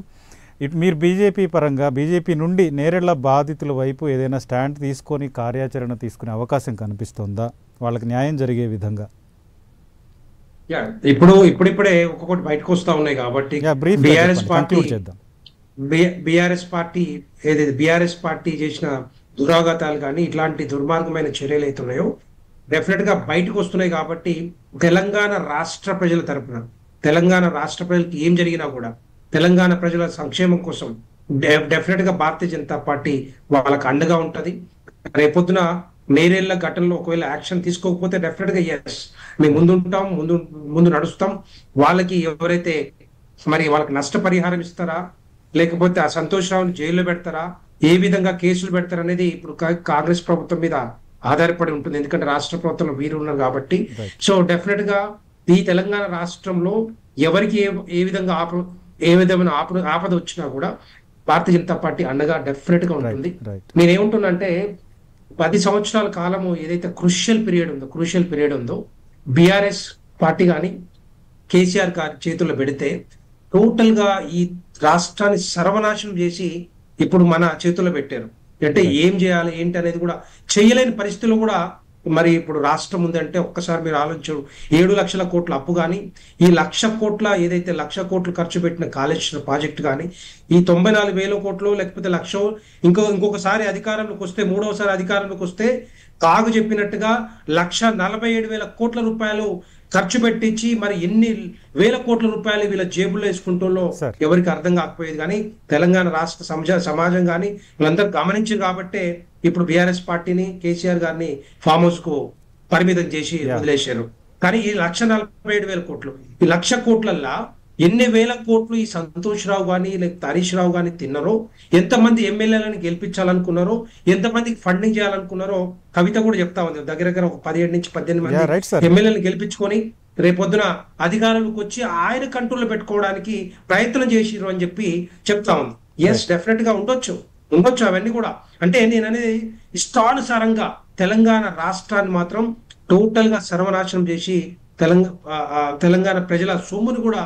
ఇటు మీరు బీజేపీ పరంగా, బీజేపీ నుండి నేరెళ్ల బాధితుల వైపు ఏదైనా స్టాండ్ తీసుకొని కార్యాచరణ తీసుకునే అవకాశం కనిపిస్తుందా వాళ్ళకి న్యాయం జరిగే విధంగా? ఇప్పుడిప్పుడే ఒక్కొక్కటి బయటకు వస్తా ఉన్నాయి కాబట్టి బీఆర్ఎస్ పార్టీ చేసిన దురాఘాతాలు కానీ ఇట్లాంటి దుర్మార్గమైన చర్యలు అయితే ఉన్నాయో డెఫినెట్ గా బయటకు వస్తున్నాయి. కాబట్టి తెలంగాణ రాష్ట్ర ప్రజల తరపున, తెలంగాణ రాష్ట్ర ప్రజలకి ఏం జరిగినా కూడా తెలంగాణ ప్రజల సంక్షేమం కోసం డెఫినెట్ గా భారతీయ జనతా పార్టీ వాళ్ళకి అండగా ఉంటది. రేపొద్దున నేరేళ్ల ఘటనలో ఒకవేళ యాక్షన్ తీసుకోకపోతే డెఫినెట్ గా ఎస్ మేము ముందుంటాం, ముందు నడుస్తాం. వాళ్ళకి ఎవరైతే మరి వాళ్ళకి నష్టపరిహారం ఇస్తారా, లేకపోతే ఆ సంతోష్ రావుని జైల్లో పెడతారా, ఏ విధంగా కేసులు పెడతారు అనేది ఇప్పుడు కాంగ్రెస్ ప్రభుత్వం మీద ఆధారపడి ఉంటుంది. ఎందుకంటే రాష్ట్ర ప్రభుత్వంలో వీరు ఉన్నారు కాబట్టి. సో డెఫినెట్ గా ఈ తెలంగాణ రాష్ట్రంలో ఎవరికి ఏ విధమైన ఆపద వచ్చినా కూడా భారతీయ జనతా పార్టీ అండగా డెఫినెట్ గా ఉంటుంది. నేనేమంటున్నా అంటే 10 సంవత్సరాల కాలము ఏదైతే క్రూషియల్ పీరియడ్ ఉందో బీఆర్ఎస్ పార్టీ కానీ కేసీఆర్ గారి చేతుల్లో పెడితే టోటల్ గా ఈ రాష్ట్రాన్ని సర్వనాశనం చేసి ఇప్పుడు మన చేతుల్లో పెట్టారు. అంటే ఏం చేయాలి ఏంటి అనేది కూడా చేయలేని పరిస్థితుల్లో కూడా మరి ఇప్పుడు రాష్ట్రం ఉందంటే ఒక్కసారి మీరు ఆలోచించు. 7 లక్షల కోట్ల అప్పు కానీ, ఈ 1,00,000 కోట్ల ఏదైతే 1,00,000 కోట్లు ఖర్చు పెట్టిన కాళేశ్వరం ప్రాజెక్ట్ కానీ, ఈ 94,000 కోట్లు లేకపోతే 1,00,000 ఇంకొకసారి అధికారంలోకి వస్తే, 3వసారి అధికారంలోకి వస్తే కాగు చెప్పినట్టుగా 1,47,000 కోట్ల రూపాయలు ఖర్చు పెట్టించి మరి ఎన్ని వేల కోట్ల రూపాయలు వీళ్ళ జేబుల్లో వేసుకుంటూ ఎవరికి అర్థం కాకపోయేది. కానీ తెలంగాణ రాష్ట్ర సమాజం కానీ వీళ్ళందరూ గమనించారు కాబట్టే ఇప్పుడు బీఆర్ఎస్ పార్టీని, కేసీఆర్ గారిని ఫామ్ హౌస్ కు పరిమితం చేసి వదిలేశారు. కానీ ఈ 1,47,000 కోట్లు, ఈ 1,00,000 కోట్లల్లా ఎన్ని వేల కోట్లు ఈ సంతోష్ రావు కానీ లేకపోతే హరీష్ రావు కానీ తిన్నారో, ఎంతమంది ఎమ్మెల్యేలను గెలిపించాలనుకున్నారో, ఎంతమందికి ఫండింగ్ చేయాలనుకున్నారో కవిత కూడా చెప్తా ఉంది. దగ్గర దగ్గర ఒక 17 నుంచి 18 Yeah, right, sir. మంది ఎమ్మెల్యేలను గెలిపించుకొని రేపొద్దున అధికారంలోకి వచ్చి ఆయన కంట్రోల్లో పెట్టుకోవడానికి ప్రయత్నం చేసిర్రు అని చెప్పి చెప్తా ఉంది. ఎస్, డెఫినెట్ గా ఉండొచ్చు అవన్నీ కూడా. అంటే నేను అనేది ఇష్టానుసారంగా తెలంగాణ రాష్ట్రాన్ని మాత్రం టోటల్ గా సర్వనాశనం చేసి తెలంగాణ ప్రజల సొమ్మును కూడా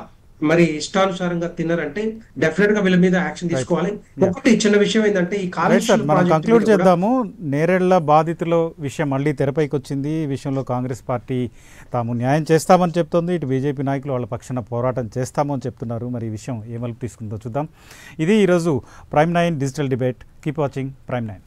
మరి ఇష్టానుసారంగా తిన్నారంటే డెఫినెట్ గా వీళ్ళ మీద యాక్షన్ తీసుకోవాలి. ఒకటి చిన్న విషయం ఏంటంటే ఈ సార్ మనం కంక్లూడ్ చేద్దాము. నేరేళ్ల బాధితుల విషయం మళ్ళీ తెరపైకి వచ్చింది. ఈ విషయంలో కాంగ్రెస్ పార్టీ తాము న్యాయం చేస్తామని చెప్తోంది. ఇటు బీజేపీ నాయకులు వాళ్ళ పక్షాన పోరాటం చేస్తామని చెప్తున్నారు. మరి ఈ విషయం ఏ మలుపు తీసుకుందో చూద్దాం. ఇది ఈరోజు prime 9 digital debate. Keep watching prime 9.